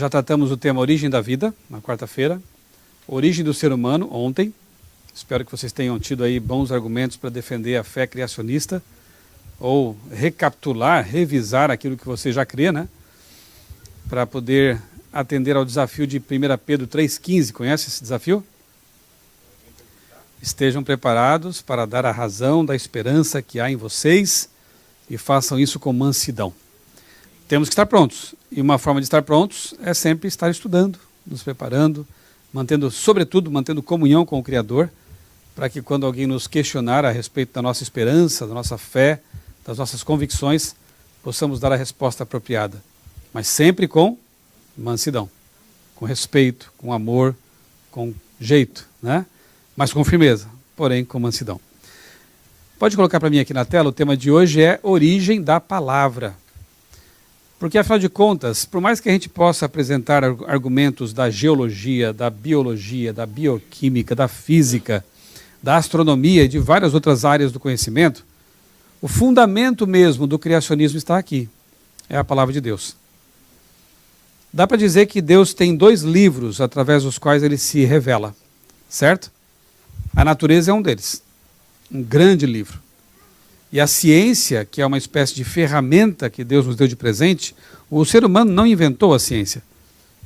Já tratamos o tema Origem da Vida, na quarta-feira. Origem do ser humano, ontem. Espero que vocês tenham tido aí bons argumentos para defender a fé criacionista, ou recapitular, revisar aquilo que você já crê, né? Para poder atender ao desafio de 1 Pedro 3,15. Conhece esse desafio? Estejam preparados para dar a razão da esperança que há em vocês e façam isso com mansidão. Temos que estar prontos. E uma forma de estar prontos é sempre estar estudando, nos preparando, sobretudo, mantendo comunhão com o Criador, para que quando alguém nos questionar a respeito da nossa esperança, da nossa fé, das nossas convicções, possamos dar a resposta apropriada. Mas sempre com mansidão, com respeito, com amor, com jeito, né? Mas com firmeza, porém com mansidão. Pode colocar para mim aqui na tela, o tema de hoje é Origem da Palavra. Porque, afinal de contas, por mais que a gente possa apresentar argumentos da geologia, da biologia, da bioquímica, da física, da astronomia e de várias outras áreas do conhecimento, o fundamento mesmo do criacionismo está aqui, é a palavra de Deus. Dá para dizer que Deus tem 2 livros através dos quais ele se revela, certo? A natureza é um deles, um grande livro. E a ciência, que é uma espécie de ferramenta que Deus nos deu de presente, o ser humano não inventou a ciência,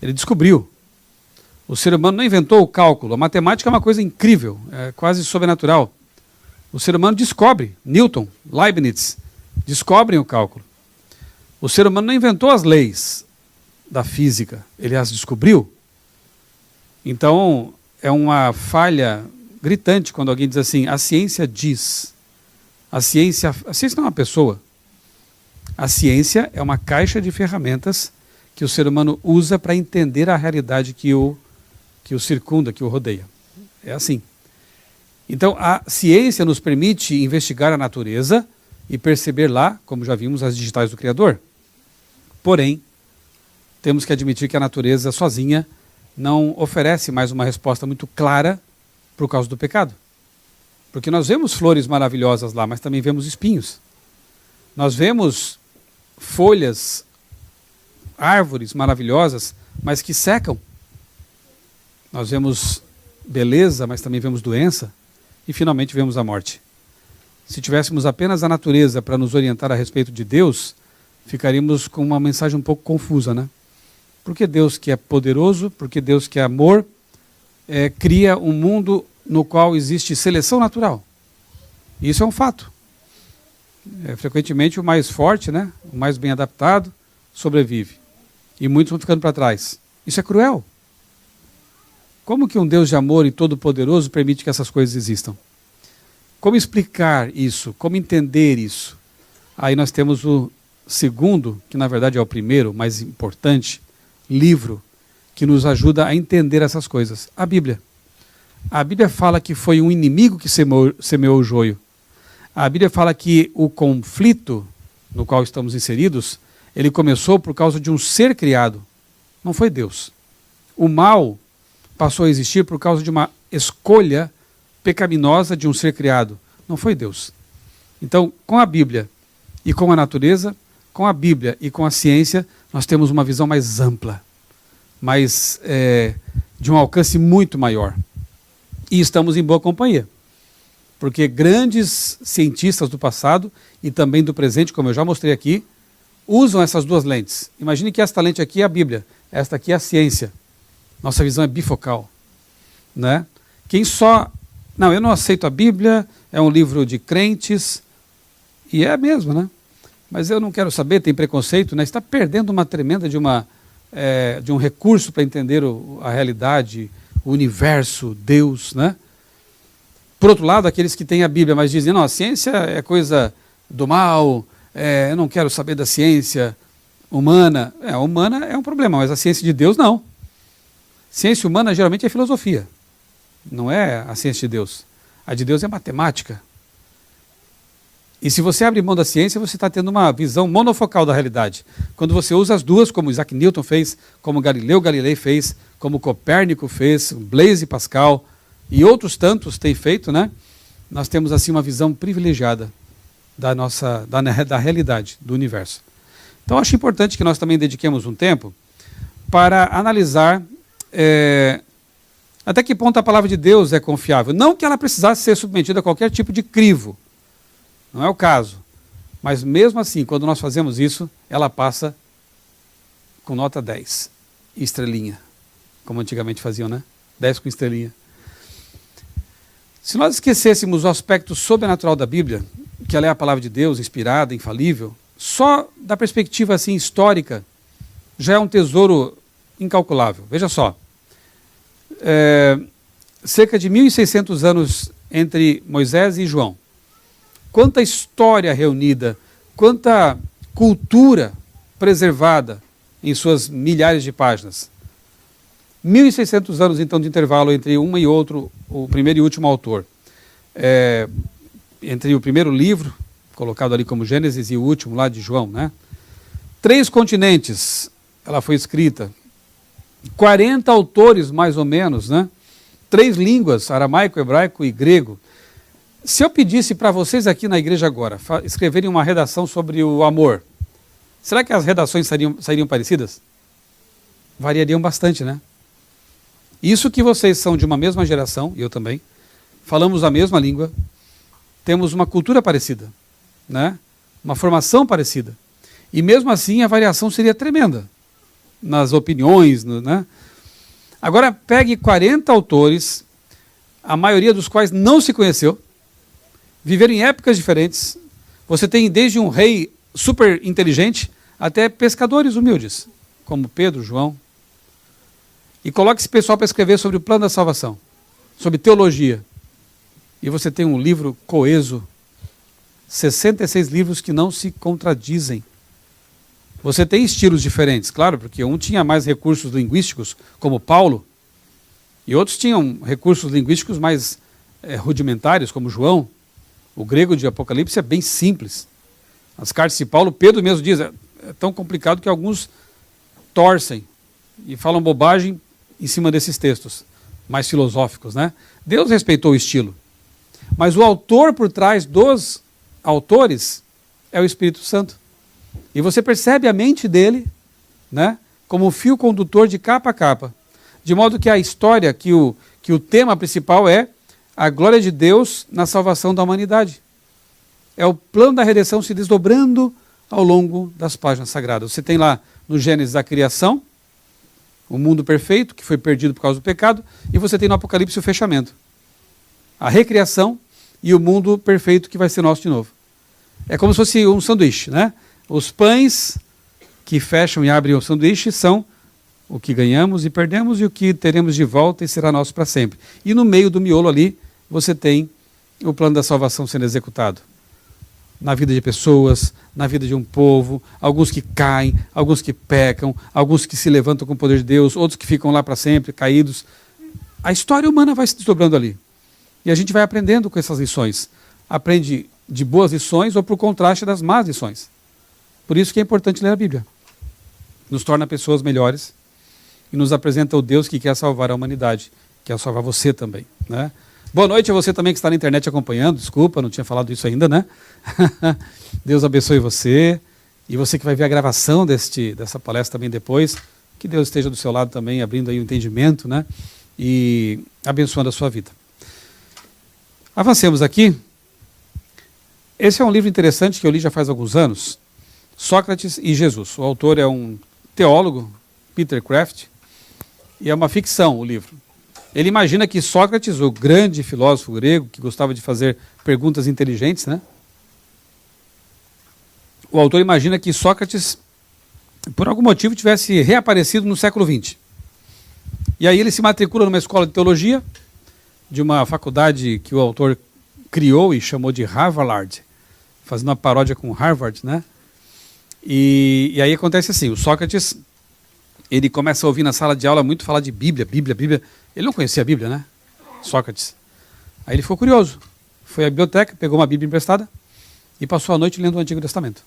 ele descobriu. O ser humano não inventou o cálculo, a matemática é uma coisa incrível, é quase sobrenatural. O ser humano descobre, Newton, Leibniz, descobrem o cálculo. O ser humano não inventou as leis da física, ele as descobriu. Então, é uma falha gritante quando alguém diz assim, a ciência diz. A ciência não é uma pessoa. A ciência é uma caixa de ferramentas que o ser humano usa para entender a realidade que o circunda, que o rodeia. É assim. Então, a ciência nos permite investigar a natureza e perceber lá, como já vimos, as digitais do Criador. Porém, temos que admitir que a natureza sozinha não oferece mais uma resposta muito clara por causa do pecado. Porque nós vemos flores maravilhosas lá, mas também vemos espinhos. Nós vemos folhas, árvores maravilhosas, mas que secam. Nós vemos beleza, mas também vemos doença. E finalmente vemos a morte. Se tivéssemos apenas a natureza para nos orientar a respeito de Deus, ficaríamos com uma mensagem um pouco confusa, né? Porque Deus, que é poderoso, porque Deus, que é amor, cria um mundo no qual existe seleção natural. E isso é um fato. Frequentemente o mais forte, né? O mais bem adaptado, sobrevive. E muitos vão ficando para trás. Isso é cruel. Como que um Deus de amor e todo-poderoso permite que essas coisas existam? Como explicar isso? Como entender isso? Aí nós temos o segundo, que na verdade é o primeiro, mais importante, livro que nos ajuda a entender essas coisas. A Bíblia. A Bíblia fala que foi um inimigo que semeou o joio. A Bíblia fala que o conflito no qual estamos inseridos, ele começou por causa de um ser criado. Não foi Deus. O mal passou a existir por causa de uma escolha pecaminosa de um ser criado. Não foi Deus. Então, com a Bíblia e com a natureza, com a Bíblia e com a ciência, nós temos uma visão mais ampla, de um alcance muito maior. E estamos em boa companhia, porque grandes cientistas do passado e também do presente, como eu já mostrei aqui, usam essas 2 lentes. Imagine que esta lente aqui é a Bíblia, esta aqui é a ciência. Nossa visão é bifocal, né? Não, eu não aceito a Bíblia, é um livro de crentes, e é mesmo, né? Mas eu não quero saber, tem preconceito, né? Está perdendo uma tremenda de um recurso para entender a realidade, o universo, Deus, né? Por outro lado, aqueles que têm a Bíblia, mas dizem, não, a ciência é coisa do mal, eu não quero saber da ciência humana. A humana é um problema, mas a ciência de Deus não. Ciência humana geralmente é filosofia, não é a ciência de Deus. A de Deus é matemática. E se você abre mão da ciência, você está tendo uma visão monofocal da realidade. Quando você usa as 2, como Isaac Newton fez, como Galileu Galilei fez, como Copérnico fez, Blaise Pascal e outros tantos têm feito, né? Nós temos assim uma visão privilegiada da realidade, do universo. Então acho importante que nós também dediquemos um tempo para analisar até que ponto a palavra de Deus é confiável. Não que ela precisasse ser submetida a qualquer tipo de crivo, não é o caso. Mas mesmo assim, quando nós fazemos isso, ela passa com nota 10, estrelinha, como antigamente faziam, né? 10 com estrelinha. Se nós esquecêssemos o aspecto sobrenatural da Bíblia, que ela é a palavra de Deus, inspirada, infalível, só da perspectiva assim histórica, já é um tesouro incalculável. Veja só, cerca de 1.600 anos entre Moisés e João. Quanta história reunida, quanta cultura preservada em suas milhares de páginas. 1.600 anos, então, de intervalo entre um e outro, o primeiro e último autor. Entre o primeiro livro, colocado ali como Gênesis, e o último lá de João, né? 3 continentes, ela foi escrita. 40 autores, mais ou menos, né? 3 línguas, aramaico, hebraico e grego. Se eu pedisse para vocês aqui na igreja agora, escreverem uma redação sobre o amor, será que as redações sairiam parecidas? Variariam bastante, né? Isso que vocês são de uma mesma geração, e eu também, falamos a mesma língua, temos uma cultura parecida, né? Uma formação parecida. E mesmo assim a variação seria tremenda nas opiniões, né? Agora pegue 40 autores, a maioria dos quais não se conheceu, viveram em épocas diferentes. Você tem desde um rei super inteligente até pescadores humildes, como Pedro, João. E coloque esse pessoal para escrever sobre o plano da salvação, sobre teologia. E você tem um livro coeso, 66 livros que não se contradizem. Você tem estilos diferentes, claro, porque um tinha mais recursos linguísticos, como Paulo, e outros tinham recursos linguísticos mais rudimentários, como João. O grego de Apocalipse é bem simples. As cartas de Paulo, Pedro mesmo diz, é tão complicado que alguns torcem e falam bobagem em cima desses textos, mais filosóficos, né? Deus respeitou o estilo. Mas o autor por trás dos autores é o Espírito Santo. E você percebe a mente dele, né, como um fio condutor de capa a capa. De modo que a história, que o tema principal é a glória de Deus na salvação da humanidade. É o plano da redenção se desdobrando ao longo das páginas sagradas. Você tem lá no Gênesis a criação, o mundo perfeito, que foi perdido por causa do pecado, e você tem no Apocalipse o fechamento. A recriação e o mundo perfeito que vai ser nosso de novo. É como se fosse um sanduíche, né? Os pães que fecham e abrem o sanduíche são o que ganhamos e perdemos e o que teremos de volta e será nosso para sempre. E no meio do miolo ali, você tem o plano da salvação sendo executado. Na vida de pessoas, na vida de um povo, alguns que caem, alguns que pecam, alguns que se levantam com o poder de Deus, outros que ficam lá para sempre, caídos. A história humana vai se desdobrando ali. E a gente vai aprendendo com essas lições. Aprende de boas lições ou por contraste das más lições. Por isso que é importante ler a Bíblia. Nos torna pessoas melhores e nos apresenta o Deus que quer salvar a humanidade, quer salvar você também, né? Boa noite a você também que está na internet acompanhando. Desculpa, não tinha falado isso ainda, né? Deus abençoe você. E você que vai ver a gravação dessa palestra também depois, que Deus esteja do seu lado também, abrindo aí o entendimento, né? E abençoando a sua vida. Avancemos aqui. Esse é um livro interessante que eu li já faz alguns anos. Sócrates e Jesus. O autor é um teólogo, Peter Kraft, e é uma ficção o livro. Ele imagina que Sócrates, o grande filósofo grego, que gostava de fazer perguntas inteligentes, né? O autor imagina que Sócrates, por algum motivo, tivesse reaparecido no século XX. E aí ele se matricula numa escola de teologia, de uma faculdade que o autor criou e chamou de Harvard, fazendo uma paródia com Harvard, né? E aí acontece assim, o Sócrates, ele começa a ouvir na sala de aula muito falar de Bíblia. Ele não conhecia a Bíblia, né? Sócrates. Aí ele ficou curioso. Foi à biblioteca, pegou uma Bíblia emprestada e passou a noite lendo o Antigo Testamento.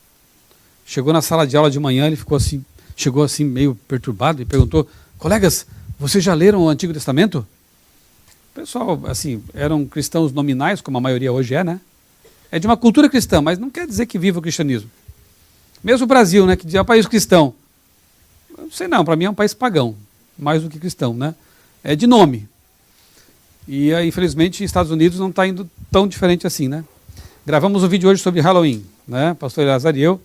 Chegou na sala de aula de manhã, ele chegou assim meio perturbado e perguntou: colegas, vocês já leram o Antigo Testamento? O pessoal, assim, eram cristãos nominais, como a maioria hoje é, né? É de uma cultura cristã, mas não quer dizer que viva o cristianismo. Mesmo o Brasil, né, que é um país cristão, Não sei não, para mim é um país pagão, mais do que cristão, né? É de nome. E infelizmente Estados Unidos não está indo tão diferente assim, né? Gravamos um vídeo hoje sobre Halloween, né? Pastor Eleazar e eu,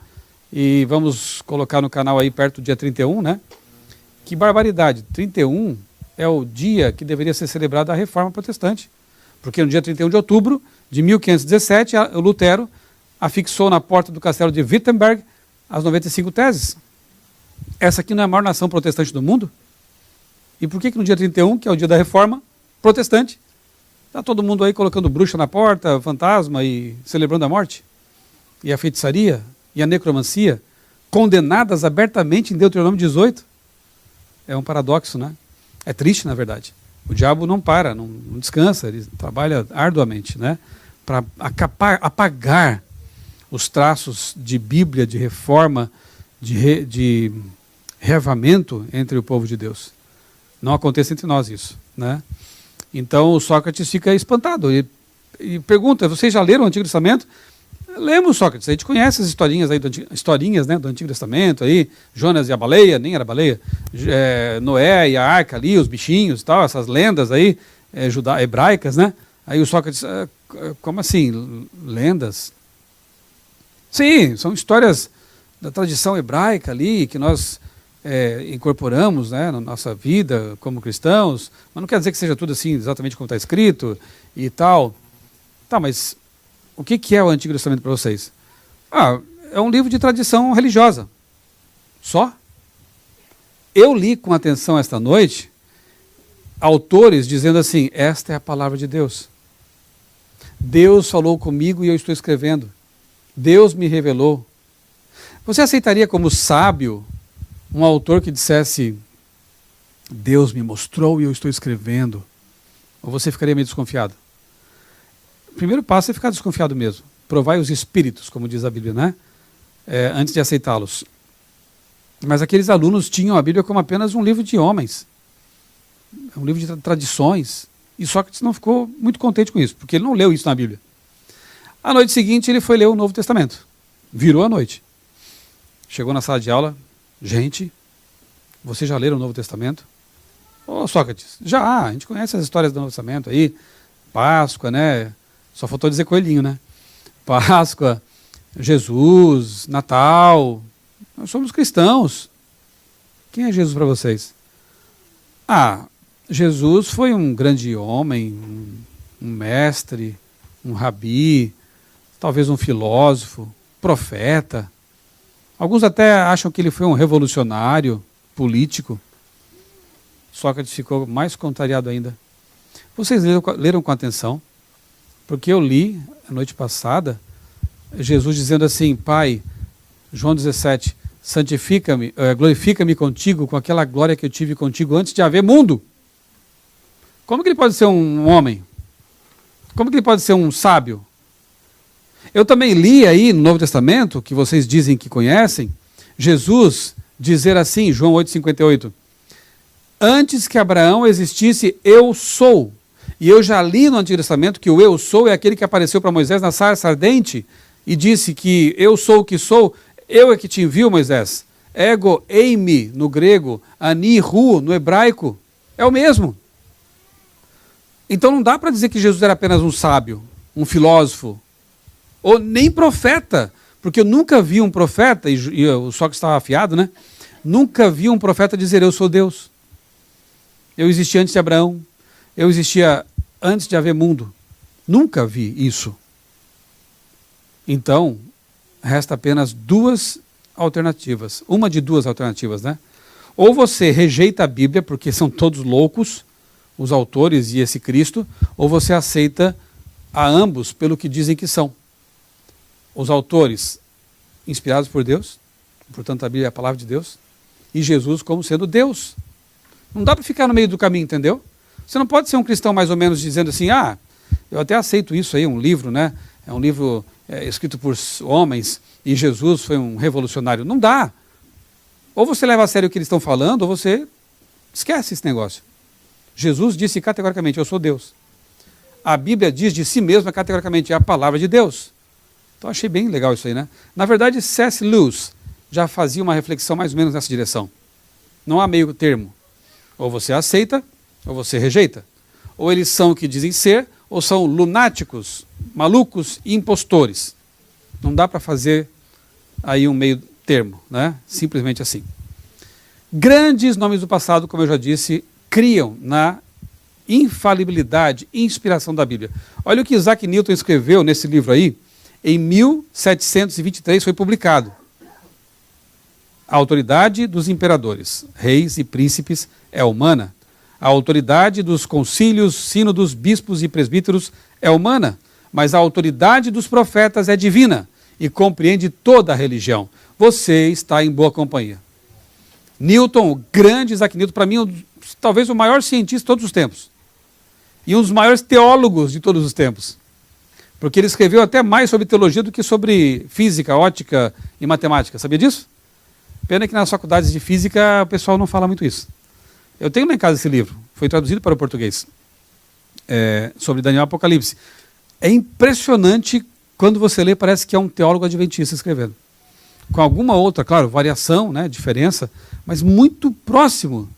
e vamos colocar no canal aí perto do dia 31, né? Que barbaridade, 31 é o dia que deveria ser celebrada a Reforma Protestante, porque no dia 31 de outubro de 1517, o Lutero afixou na porta do castelo de Wittenberg as 95 teses. Essa aqui não é a maior nação protestante do mundo? E por que no dia 31, que é o dia da Reforma Protestante, está todo mundo aí colocando bruxa na porta, fantasma e celebrando a morte? E a feitiçaria e a necromancia, condenadas abertamente em Deuteronômio 18? É um paradoxo, né? É triste, na verdade. O diabo não para, não descansa, ele trabalha arduamente, né? Para apagar os traços de Bíblia, de reforma, de reavamento entre o povo de Deus. Não acontece entre nós isso, né? Então o Sócrates fica espantado e pergunta: vocês já leram o Antigo Testamento? Lemos, Sócrates, a gente conhece as historinhas aí né, do Antigo Testamento, aí, Jonas e a baleia, nem era baleia, Noé e a arca ali, os bichinhos e tal, essas lendas aí, hebraicas, né? Aí o Sócrates, como assim, lendas? Sim, são histórias da tradição hebraica ali, que nós incorporamos, né, na nossa vida como cristãos, mas não quer dizer que seja tudo assim exatamente como está escrito e tal. Tá, mas o que é o Antigo Testamento para vocês? É um livro de tradição religiosa. Só? Eu li com atenção esta noite autores dizendo assim: esta é a palavra de Deus. Deus falou comigo e eu estou escrevendo. Deus me revelou. Você aceitaria como sábio um autor que dissesse: Deus me mostrou e eu estou escrevendo? Ou você ficaria meio desconfiado? O primeiro passo é ficar desconfiado mesmo. Provai os espíritos, como diz a Bíblia, né? Antes de aceitá-los. Mas aqueles alunos tinham a Bíblia como apenas um livro de homens. Um livro de tradições. E Sócrates não ficou muito contente com isso, porque ele não leu isso na Bíblia. A noite seguinte ele foi ler o Novo Testamento. Virou a noite. Chegou na sala de aula: gente, vocês já leram o Novo Testamento? Ô Sócrates, já, a gente conhece as histórias do Novo Testamento aí, Páscoa, né? Só faltou dizer coelhinho, né? Páscoa, Jesus, Natal. Nós somos cristãos. Quem é Jesus para vocês? Jesus foi um grande homem, um mestre, um rabi, talvez um filósofo, profeta. Alguns até acham que ele foi um revolucionário político. Sócrates ficou mais contrariado ainda. Vocês leram com atenção? Porque eu li, a noite passada, Jesus dizendo assim: Pai, João 17, santifica-me, glorifica-me contigo com aquela glória que eu tive contigo antes de haver mundo. Como que ele pode ser um homem? Como que ele pode ser um sábio? Eu também li aí no Novo Testamento, que vocês dizem que conhecem, Jesus dizer assim, João 8,58, antes que Abraão existisse, eu sou. E eu já li no Antigo Testamento que o eu sou é aquele que apareceu para Moisés na sarça ardente e disse que eu sou o que sou, eu é que te envio, Moisés. Ego eimi no grego, ani hu no hebraico, é o mesmo. Então não dá para dizer que Jesus era apenas um sábio, um filósofo, ou nem profeta, porque eu nunca vi um profeta, e o Sócrates estava afiado, né? Nunca vi um profeta dizer: eu sou Deus. Eu existia antes de Abraão, eu existia antes de haver mundo. Nunca vi isso. Então, resta apenas duas alternativas. Uma de duas alternativas, né? Ou você rejeita a Bíblia, porque são todos loucos, os autores e esse Cristo, ou você aceita a ambos pelo que dizem que são. Os autores inspirados por Deus, portanto a Bíblia é a palavra de Deus, e Jesus como sendo Deus. Não dá para ficar no meio do caminho, entendeu? Você não pode ser um cristão mais ou menos dizendo assim: eu até aceito isso aí, um livro, né? É um livro escrito por homens e Jesus foi um revolucionário. Não dá. Ou você leva a sério o que eles estão falando, ou você esquece esse negócio. Jesus disse categoricamente: eu sou Deus. A Bíblia diz de si mesma categoricamente: é a palavra de Deus. Então achei bem legal isso aí, né? Na verdade, C.S. Lewis já fazia uma reflexão mais ou menos nessa direção. Não há meio termo. Ou você aceita, ou você rejeita. Ou eles são o que dizem ser, ou são lunáticos, malucos e impostores. Não dá para fazer aí um meio termo, né? Simplesmente assim. Grandes nomes do passado, como eu já disse, criam na infalibilidade, inspiração da Bíblia. Olha o que Isaac Newton escreveu nesse livro aí, em 1723 foi publicado. A autoridade dos imperadores, reis e príncipes é humana. A autoridade dos concílios, sínodos, bispos e presbíteros é humana, mas a autoridade dos profetas é divina e compreende toda a religião. Você está em boa companhia. Newton, o grande Isaac Newton, para mim, talvez o maior cientista de todos os tempos. E um dos maiores teólogos de todos os tempos. Porque ele escreveu até mais sobre teologia do que sobre física, ótica e matemática. Sabia disso? Pena que nas faculdades de física o pessoal não fala muito isso. Eu tenho lá em casa esse livro, foi traduzido para o português, sobre Daniel Apocalipse. É impressionante quando você lê, parece que é um teólogo adventista escrevendo. Com alguma outra, claro, variação, né, diferença, mas muito próximo.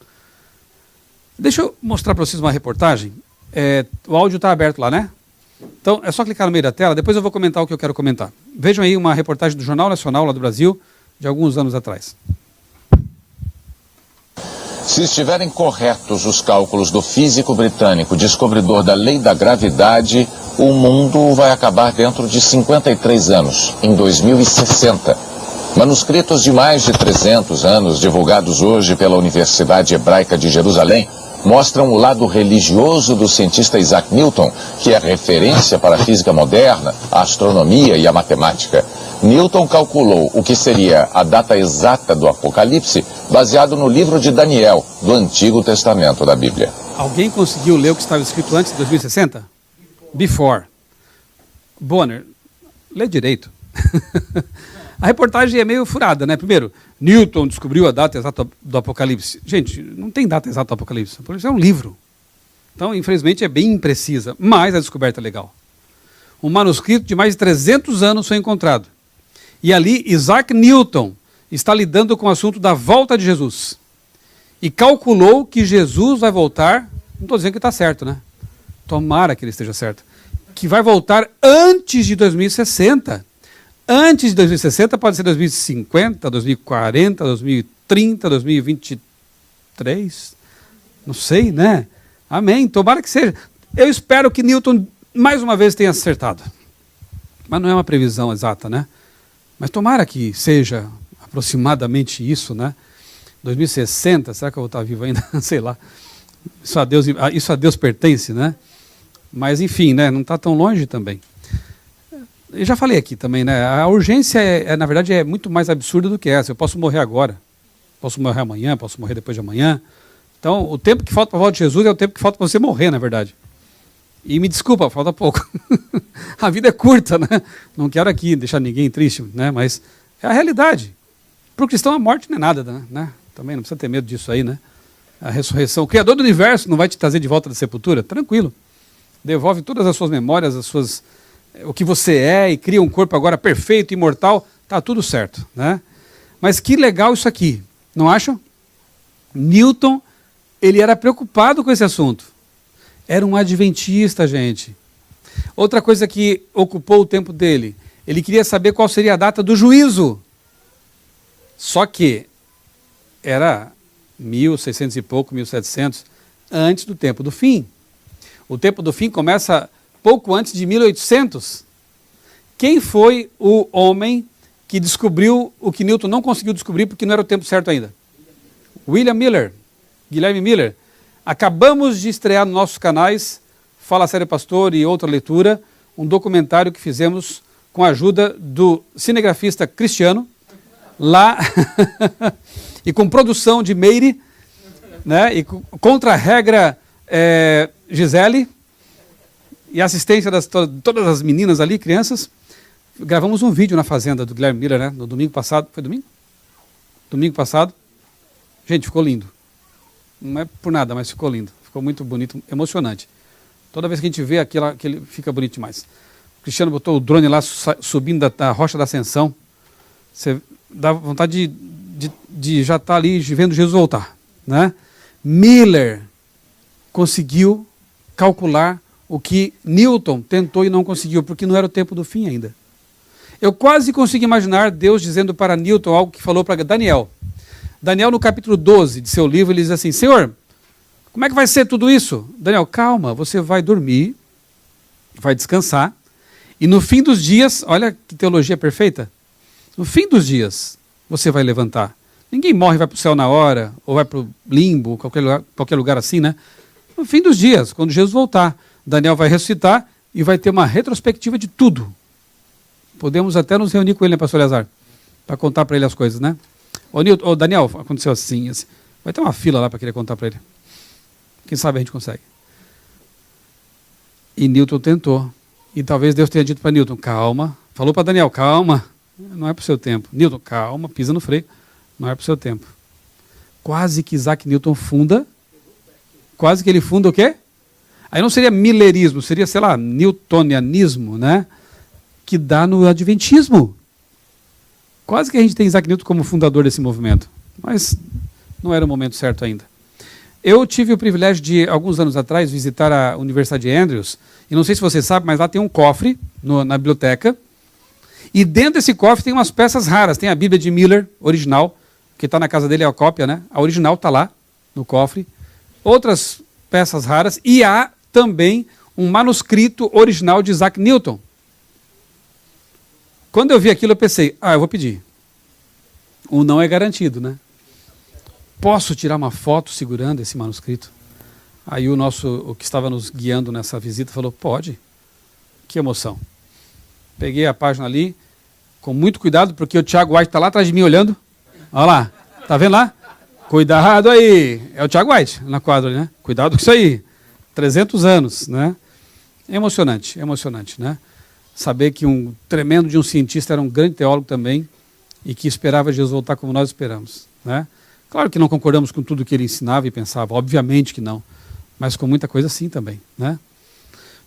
Deixa eu mostrar para vocês uma reportagem. O áudio está aberto lá, né? Então, é só clicar no meio da tela, depois eu vou comentar o que eu quero comentar. Vejam aí uma reportagem do Jornal Nacional, lá do Brasil, de alguns anos atrás. Se estiverem corretos os cálculos do físico britânico, descobridor da lei da gravidade, o mundo vai acabar dentro de 53 anos, em 2060. Manuscritos de mais de 300 anos, divulgados hoje pela Universidade Hebraica de Jerusalém, mostram o lado religioso do cientista Isaac Newton, que é referência para a física moderna, a astronomia e a matemática. Newton calculou o que seria a data exata do Apocalipse, baseado no livro de Daniel, do Antigo Testamento da Bíblia. Alguém conseguiu ler o que estava escrito antes de 2060? Before. Bonner, lê direito. A reportagem é meio furada, né? Primeiro, Newton descobriu a data exata do Apocalipse. Gente, não tem data exata do Apocalipse. O Apocalipse é um livro. Então, infelizmente, é bem imprecisa, mas a descoberta é legal. Um manuscrito de mais de 300 anos foi encontrado. E ali, Isaac Newton está lidando com o assunto da volta de Jesus. E calculou que Jesus vai voltar, não estou dizendo que está certo, né? Tomara que ele esteja certo. Que vai voltar antes de 2060. Antes de 2060 pode ser 2050, 2040, 2030, 2023. Não sei, né? Amém. Tomara que seja. Eu espero que Newton mais uma vez tenha acertado. Mas não é uma previsão exata, né? Mas tomara que seja aproximadamente isso, né? 2060, será que eu vou estar vivo ainda? Sei lá. Isso a Deus pertence, né? Mas enfim, né? Não está tão longe também. Eu já falei aqui também, né? A urgência, na verdade, é muito mais absurda do que essa. Eu posso morrer agora, posso morrer amanhã, posso morrer depois de amanhã. Então, o tempo que falta para a volta de Jesus é o tempo que falta para você morrer, na verdade. E me desculpa, falta pouco. A vida é curta, né? Não quero aqui deixar ninguém triste, né? Mas é a realidade. Para o cristão, a morte não é nada, né? Também não precisa ter medo disso aí, né? A ressurreição. O Criador do universo não vai te trazer de volta da sepultura? Tranquilo. Devolve todas as suas memórias, o que você é e cria um corpo agora perfeito, imortal. Tá tudo certo, né? Mas que legal isso aqui, não acham? Newton, ele era preocupado com esse assunto. Era um adventista, gente. Outra coisa que ocupou o tempo dele, ele queria saber qual seria a data do juízo. Só que era 1600 e pouco, 1700, antes do tempo do fim. O tempo do fim começa pouco antes de 1800. Quem foi o homem que descobriu o que Newton não conseguiu descobrir porque não era o tempo certo ainda? William Miller, Guilherme Miller. Acabamos de estrear nos nossos canais, Fala Sério Pastor e Outra Leitura, um documentário que fizemos com a ajuda do cinegrafista Cristiano, lá, e com produção de Meire, né, e contra a regra Gisele, e assistência de todas as meninas ali, crianças. Gravamos um vídeo na fazenda do Guilherme Miller, né, no domingo passado. Foi domingo? Domingo passado. Gente, ficou lindo. Não é por nada, mas ficou lindo. Ficou muito bonito, emocionante. Toda vez que a gente vê aquilo fica bonito demais. O Cristiano botou o drone lá subindo da Rocha da Ascensão. Você dá vontade de já estar ali vendo Jesus voltar. né? Miller conseguiu calcular o que Newton tentou e não conseguiu, porque não era o tempo do fim ainda. Eu quase consigo imaginar Deus dizendo para Newton algo que falou para Daniel. Daniel, no capítulo 12 de seu livro, ele diz assim: Senhor, como é que vai ser tudo isso? Daniel, calma, você vai dormir, vai descansar, e no fim dos dias, olha que teologia perfeita, no fim dos dias você vai levantar. Ninguém morre e vai para o céu na hora, ou vai para o limbo, qualquer lugar assim, né? No fim dos dias, quando Jesus voltar, Daniel vai ressuscitar e vai ter uma retrospectiva de tudo. Podemos até nos reunir com ele, né, pastor Eleazar? Para contar para ele as coisas, né? Ô Daniel, aconteceu assim. Vai ter uma fila lá para querer contar para ele. Quem sabe a gente consegue. E Newton tentou. E talvez Deus tenha dito para Newton, calma. Falou para Daniel, calma. Não é para o seu tempo. Newton, calma, pisa no freio. Não é para o seu tempo. Quase que Isaac Newton funda. Quase que ele funda o quê? Aí não seria millerismo, seria, sei lá, newtonianismo, né? Que dá no adventismo. Quase que a gente tem Isaac Newton como fundador desse movimento. Mas não era o momento certo ainda. Eu tive o privilégio de, alguns anos atrás, visitar a Universidade de Andrews. E não sei se você sabe, mas lá tem um cofre na biblioteca. E dentro desse cofre tem umas peças raras. Tem a Bíblia de Miller, original, que está na casa dele, é a cópia, né? A original está lá, no cofre. Outras peças raras. E há também um manuscrito original de Isaac Newton. Quando eu vi aquilo, eu pensei, eu vou pedir. O não é garantido, né? Posso tirar uma foto segurando esse manuscrito? Aí o que estava nos guiando nessa visita falou, pode. Que emoção. Peguei a página ali, com muito cuidado, porque o Tiago White está lá atrás de mim olhando. Olha lá, tá vendo lá? Cuidado aí. É o Tiago White na quadra, né? Cuidado com isso aí. 300 anos, né? Emocionante, né? Saber que um tremendo de um cientista era um grande teólogo também e que esperava Jesus voltar como nós esperamos, né? Claro que não concordamos com tudo que ele ensinava e pensava, obviamente que não, mas com muita coisa sim também, né?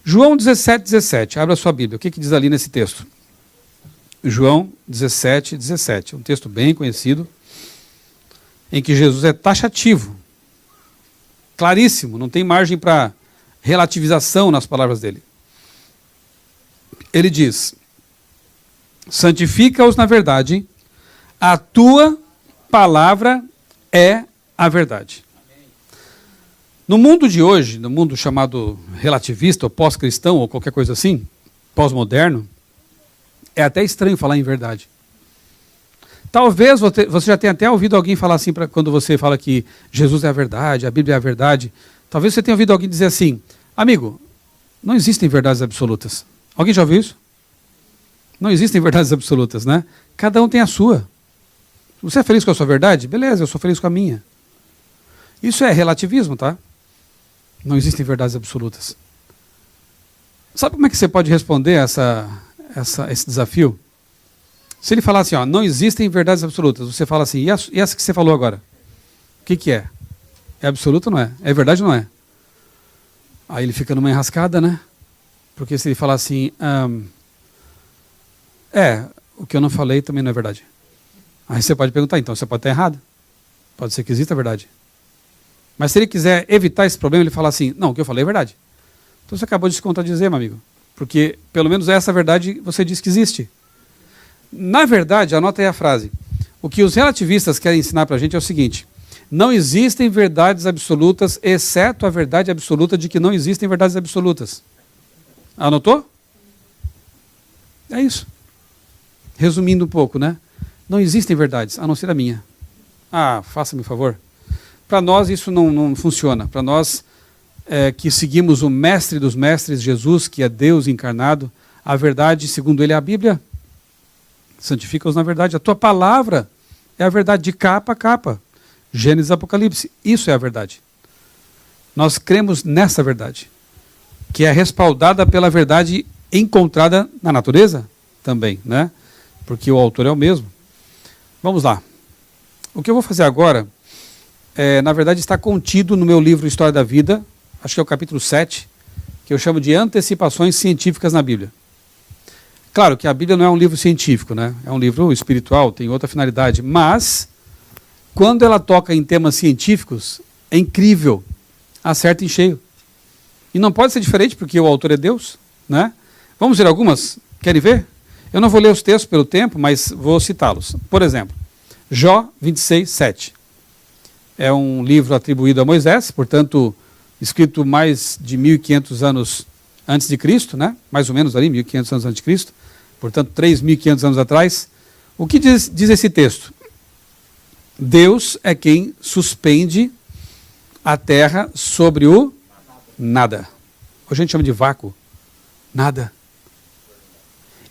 João 17:17, abra sua Bíblia, o que diz ali nesse texto? João 17:17, um texto bem conhecido, em que Jesus é taxativo, claríssimo, não tem margem para relativização nas palavras dele. Ele diz, santifica-os na verdade, a tua palavra é a verdade. No mundo de hoje, no mundo chamado relativista, ou pós-cristão, ou qualquer coisa assim, pós-moderno, é até estranho falar em verdade. Talvez você já tenha até ouvido alguém falar assim, quando você fala que Jesus é a verdade, a Bíblia é a verdade, talvez você tenha ouvido alguém dizer assim, amigo, não existem verdades absolutas. Alguém já ouviu isso? Não existem verdades absolutas, né? Cada um tem a sua. Você é feliz com a sua verdade? Beleza, eu sou feliz com a minha. Isso é relativismo, tá? Não existem verdades absolutas. Sabe como é que você pode responder esse desafio? Se ele falar assim, não existem verdades absolutas, você fala assim, e essa que você falou agora? O que é? É absoluto ou não é? É verdade ou não é? Aí ele fica numa enrascada, né? Porque se ele falar assim, o que eu não falei também não é verdade. Aí você pode perguntar, então você pode estar errado. Pode ser que exista a verdade. Mas se ele quiser evitar esse problema, ele fala assim, não, o que eu falei é verdade. Então você acabou de se contradizer, meu amigo. Porque pelo menos essa verdade você diz que existe. Na verdade, anota aí a frase. O que os relativistas querem ensinar para a gente é o seguinte, não existem verdades absolutas, exceto a verdade absoluta de que não existem verdades absolutas. Anotou? É isso. Resumindo um pouco, né? Não existem verdades, a não ser a minha. Faça-me um favor. Para nós isso não funciona. Para nós que seguimos o mestre dos mestres, Jesus, que é Deus encarnado, a verdade, segundo ele, é a Bíblia. Santifica-os na verdade. A tua palavra é a verdade de capa a capa. Gênesis, Apocalipse. Isso é a verdade. Nós cremos nessa verdade, que é respaldada pela verdade encontrada na natureza também, né? Porque o autor é o mesmo. Vamos lá. O que eu vou fazer agora, na verdade, está contido no meu livro História da Vida, acho que é o capítulo 7, que eu chamo de Antecipações Científicas na Bíblia. Claro que a Bíblia não é um livro científico, né? É um livro espiritual, tem outra finalidade, mas quando ela toca em temas científicos, é incrível, acerta em cheio. E não pode ser diferente, porque o autor é Deus, né? Vamos ver algumas? Querem ver? Eu não vou ler os textos pelo tempo, mas vou citá-los. Por exemplo, Jó 26, 7. É um livro atribuído a Moisés, portanto, escrito mais de 1.500 anos antes de Cristo, né? Mais ou menos ali, 1.500 anos antes de Cristo, portanto, 3.500 anos atrás. O que diz esse texto? Deus é quem suspende a terra sobre o nada. Hoje a gente chama de vácuo. Nada.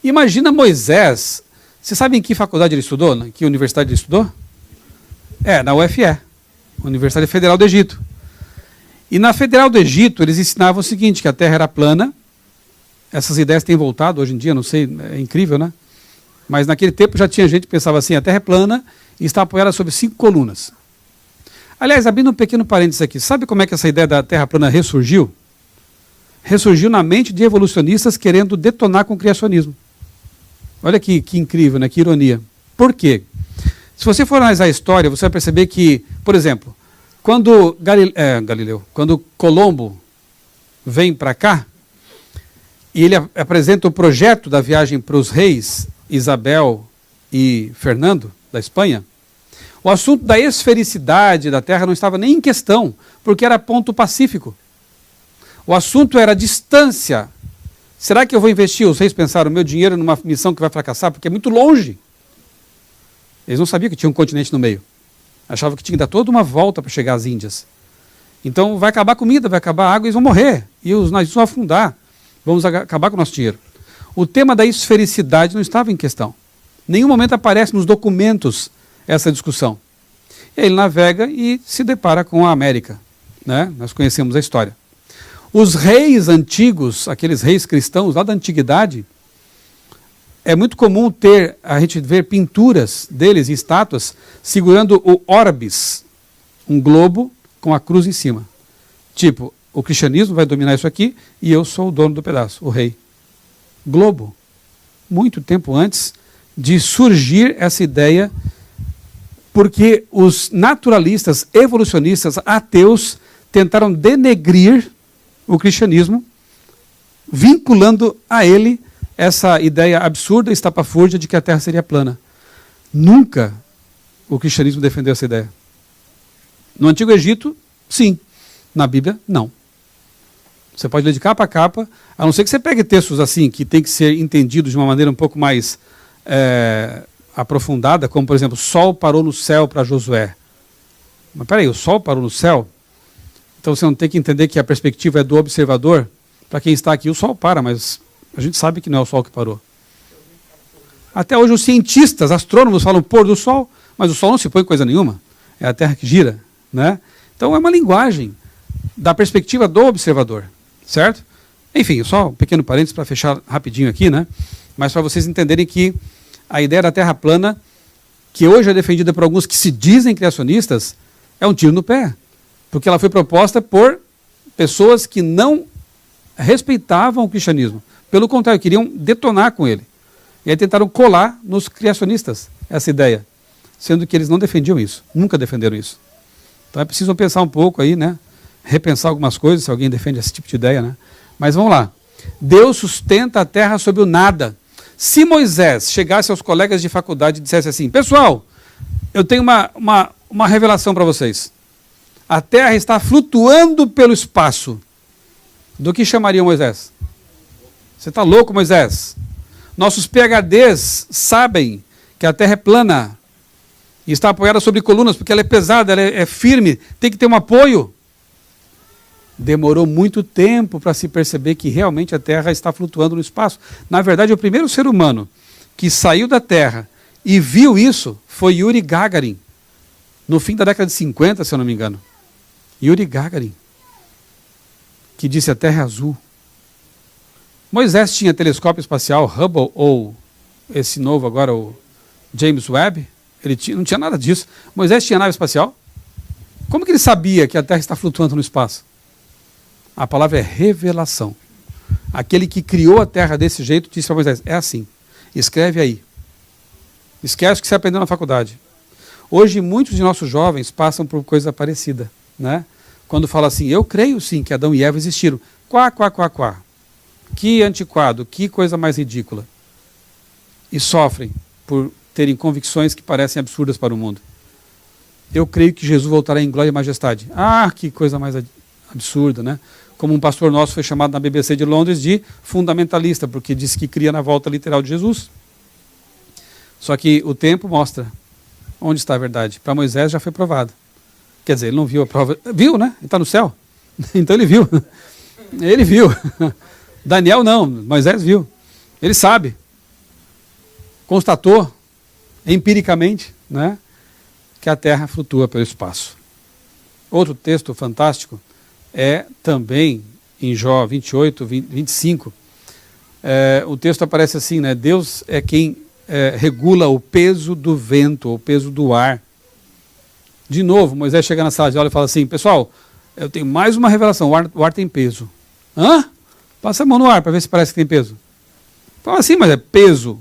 Imagina Moisés. Você sabe em que faculdade ele estudou? Em que universidade ele estudou? Na UFE, Universidade Federal do Egito. E na Federal do Egito eles ensinavam o seguinte, que a Terra era plana. Essas ideias têm voltado hoje em dia, não sei, é incrível, né? Mas naquele tempo já tinha gente que pensava assim, a Terra é plana e está apoiada sobre 5 colunas. Aliás, abrindo um pequeno parênteses aqui, sabe como é que essa ideia da Terra plana ressurgiu? Ressurgiu na mente de evolucionistas querendo detonar com o criacionismo. Olha que incrível, né? Que ironia. Por quê? Se você for analisar a história, você vai perceber que, por exemplo, quando quando Colombo vem para cá, e ele apresenta o projeto da viagem para os reis Isabel e Fernando, da Espanha, o assunto da esfericidade da Terra não estava nem em questão, porque era ponto pacífico. O assunto era a distância. Será que eu vou investir? Os reis pensaram, meu dinheiro numa missão que vai fracassar, porque é muito longe. Eles não sabiam que tinha um continente no meio. Achavam que tinha que dar toda uma volta para chegar às Índias. Então vai acabar a comida, vai acabar a água e eles vão morrer. E os navios vão afundar. Vamos acabar com o nosso dinheiro. O tema da esfericidade não estava em questão. Em nenhum momento aparece nos documentos essa discussão. E aí ele navega e se depara com a América, né? Nós conhecemos a história. Os reis antigos, aqueles reis cristãos lá da antiguidade, é muito comum a gente ver pinturas deles e estátuas segurando o orbis, um globo com a cruz em cima. Tipo, o cristianismo vai dominar isso aqui e eu sou o dono do pedaço, o rei. Globo. Muito tempo antes de surgir essa ideia, porque os naturalistas, evolucionistas, ateus, tentaram denegrir o cristianismo, vinculando a ele essa ideia absurda, estapafúrdia de que a Terra seria plana. Nunca o cristianismo defendeu essa ideia. No Antigo Egito, sim. Na Bíblia, não. Você pode ler de capa a capa, a não ser que você pegue textos assim, que tem que ser entendidos de uma maneira um pouco mais aprofundada, como, por exemplo, o sol parou no céu para Josué. Mas peraí, o sol parou no céu? Então você não tem que entender que a perspectiva é do observador. Para quem está aqui, o sol para, mas a gente sabe que não é o sol que parou. Até hoje os cientistas, astrônomos falam pôr do sol, mas o sol não se põe coisa nenhuma. É a Terra que gira, né? Então é uma linguagem da perspectiva do observador, certo? Enfim, só um pequeno parênteses para fechar rapidinho aqui, né? Mas para vocês entenderem que a ideia da Terra plana, que hoje é defendida por alguns que se dizem criacionistas, é um tiro no pé. Porque ela foi proposta por pessoas que não respeitavam o cristianismo. Pelo contrário, queriam detonar com ele. E aí tentaram colar nos criacionistas essa ideia, sendo que eles não defendiam isso, nunca defenderam isso. Então é preciso pensar um pouco aí, né? Repensar algumas coisas, se alguém defende esse tipo de ideia, né? Mas vamos lá. Deus sustenta a terra sobre o nada. Se Moisés chegasse aos colegas de faculdade e dissesse assim, pessoal, eu tenho uma revelação para vocês. A Terra está flutuando pelo espaço. Do que chamariam Moisés? Você está louco, Moisés? Nossos PhDs sabem que a Terra é plana e está apoiada sobre colunas, porque ela é pesada, ela é firme, tem que ter um apoio. Demorou muito tempo para se perceber que realmente a Terra está flutuando no espaço. Na verdade, o primeiro ser humano que saiu da Terra e viu isso foi Yuri Gagarin, no fim da década de 50, se eu não me engano. Yuri Gagarin, que disse a Terra é azul. Moisés tinha telescópio espacial Hubble ou esse novo agora, o James Webb? Não tinha nada disso. Moisés tinha nave espacial? Como que ele sabia que a Terra está flutuando no espaço? A palavra é revelação. Aquele que criou a Terra desse jeito disse para Moisés, é assim, escreve aí. Esquece o que você aprendeu na faculdade. Hoje, muitos de nossos jovens passam por coisa parecida, né? Quando fala assim, eu creio sim que Adão e Eva existiram. Quá, quá, quá, quá. Que antiquado, que coisa mais ridícula. E sofrem por terem convicções que parecem absurdas para o mundo. Eu creio que Jesus voltará em glória e majestade. Ah, que coisa mais absurda, né? Como um pastor nosso foi chamado na BBC de Londres de fundamentalista, porque disse que cria na volta literal de Jesus. Só que o tempo mostra onde está a verdade. Para Moisés já foi provado. Quer dizer, ele não viu a prova. Viu, né? Ele está no céu. Então ele viu. Ele viu. Daniel não, Moisés viu. Ele sabe. Constatou empiricamente, né, que a Terra flutua pelo espaço. Outro texto fantástico é também em Jó 28, 25. O texto aparece assim, né? Deus é quem regula o peso do vento, o peso do ar. De novo, Moisés chega na sala de aula e fala assim, pessoal, eu tenho mais uma revelação, o ar tem peso. Hã? Passa a mão no ar para ver se parece que tem peso. Fala assim, mas é peso.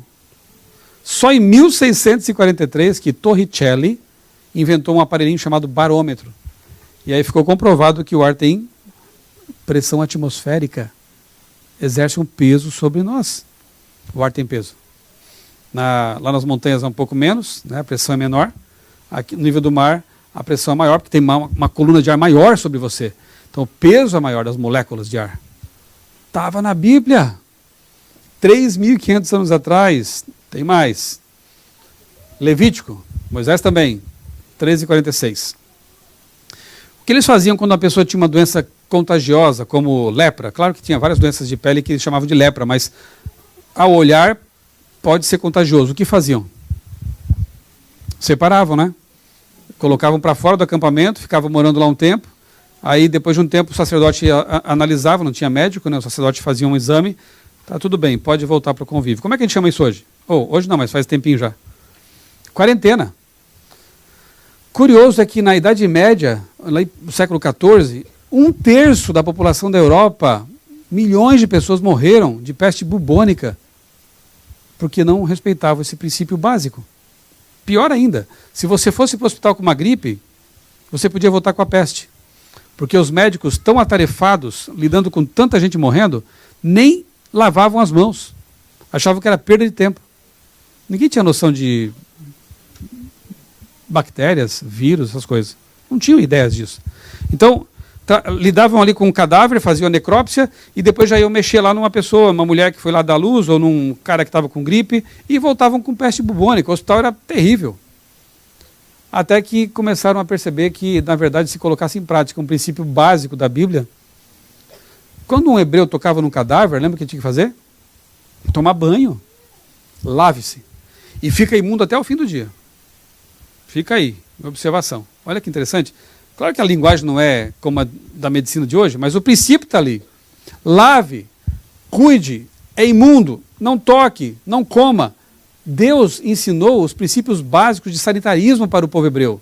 Só em 1643 que Torricelli inventou um aparelhinho chamado barômetro. E aí ficou comprovado que o ar tem pressão atmosférica. Exerce um peso sobre nós. O ar tem peso. Lá nas montanhas é um pouco menos, né? A pressão é menor. Aqui no nível do mar a pressão é maior, porque tem uma coluna de ar maior sobre você. Então o peso é maior das moléculas de ar. Estava na Bíblia. 3.500 anos atrás. Tem mais. Levítico, Moisés também, 13:46. O que eles faziam quando a pessoa tinha uma doença contagiosa, como lepra? Claro que tinha várias doenças de pele que eles chamavam de lepra, mas ao olhar pode ser contagioso. O que faziam? Separavam, né? Colocavam para fora do acampamento, ficavam morando lá um tempo. Aí, depois de um tempo, o sacerdote analisava, não tinha médico, né? O sacerdote fazia um exame. Tá tudo bem, pode voltar para o convívio. Como é que a gente chama isso hoje? Hoje não, mas faz tempinho já. Quarentena. Curioso é que na Idade Média, lá no século XIV, 1/3 da população da Europa, milhões de pessoas morreram de peste bubônica, porque não respeitavam esse princípio básico. Pior ainda, se você fosse para o hospital com uma gripe, você podia voltar com a peste. Porque os médicos, tão atarefados, lidando com tanta gente morrendo, nem lavavam as mãos. Achavam que era perda de tempo. Ninguém tinha noção de bactérias, vírus, essas coisas. Não tinham ideias disso. Então, lidavam ali com um cadáver, faziam a necrópsia e depois já iam mexer lá numa pessoa, uma mulher que foi lá dar luz ou num cara que estava com gripe e voltavam com peste bubônica. O hospital era terrível. Até que começaram a perceber que, na verdade, se colocasse em prática um princípio básico da Bíblia, quando um hebreu tocava num cadáver, lembra o que tinha que fazer? Tomar banho. Lave-se. E fica imundo até o fim do dia. Fica aí, observação. Olha que interessante. Claro que a linguagem não é como a da medicina de hoje, mas o princípio está ali. Lave, cuide, é imundo, não toque, não coma. Deus ensinou os princípios básicos de sanitarismo para o povo hebreu.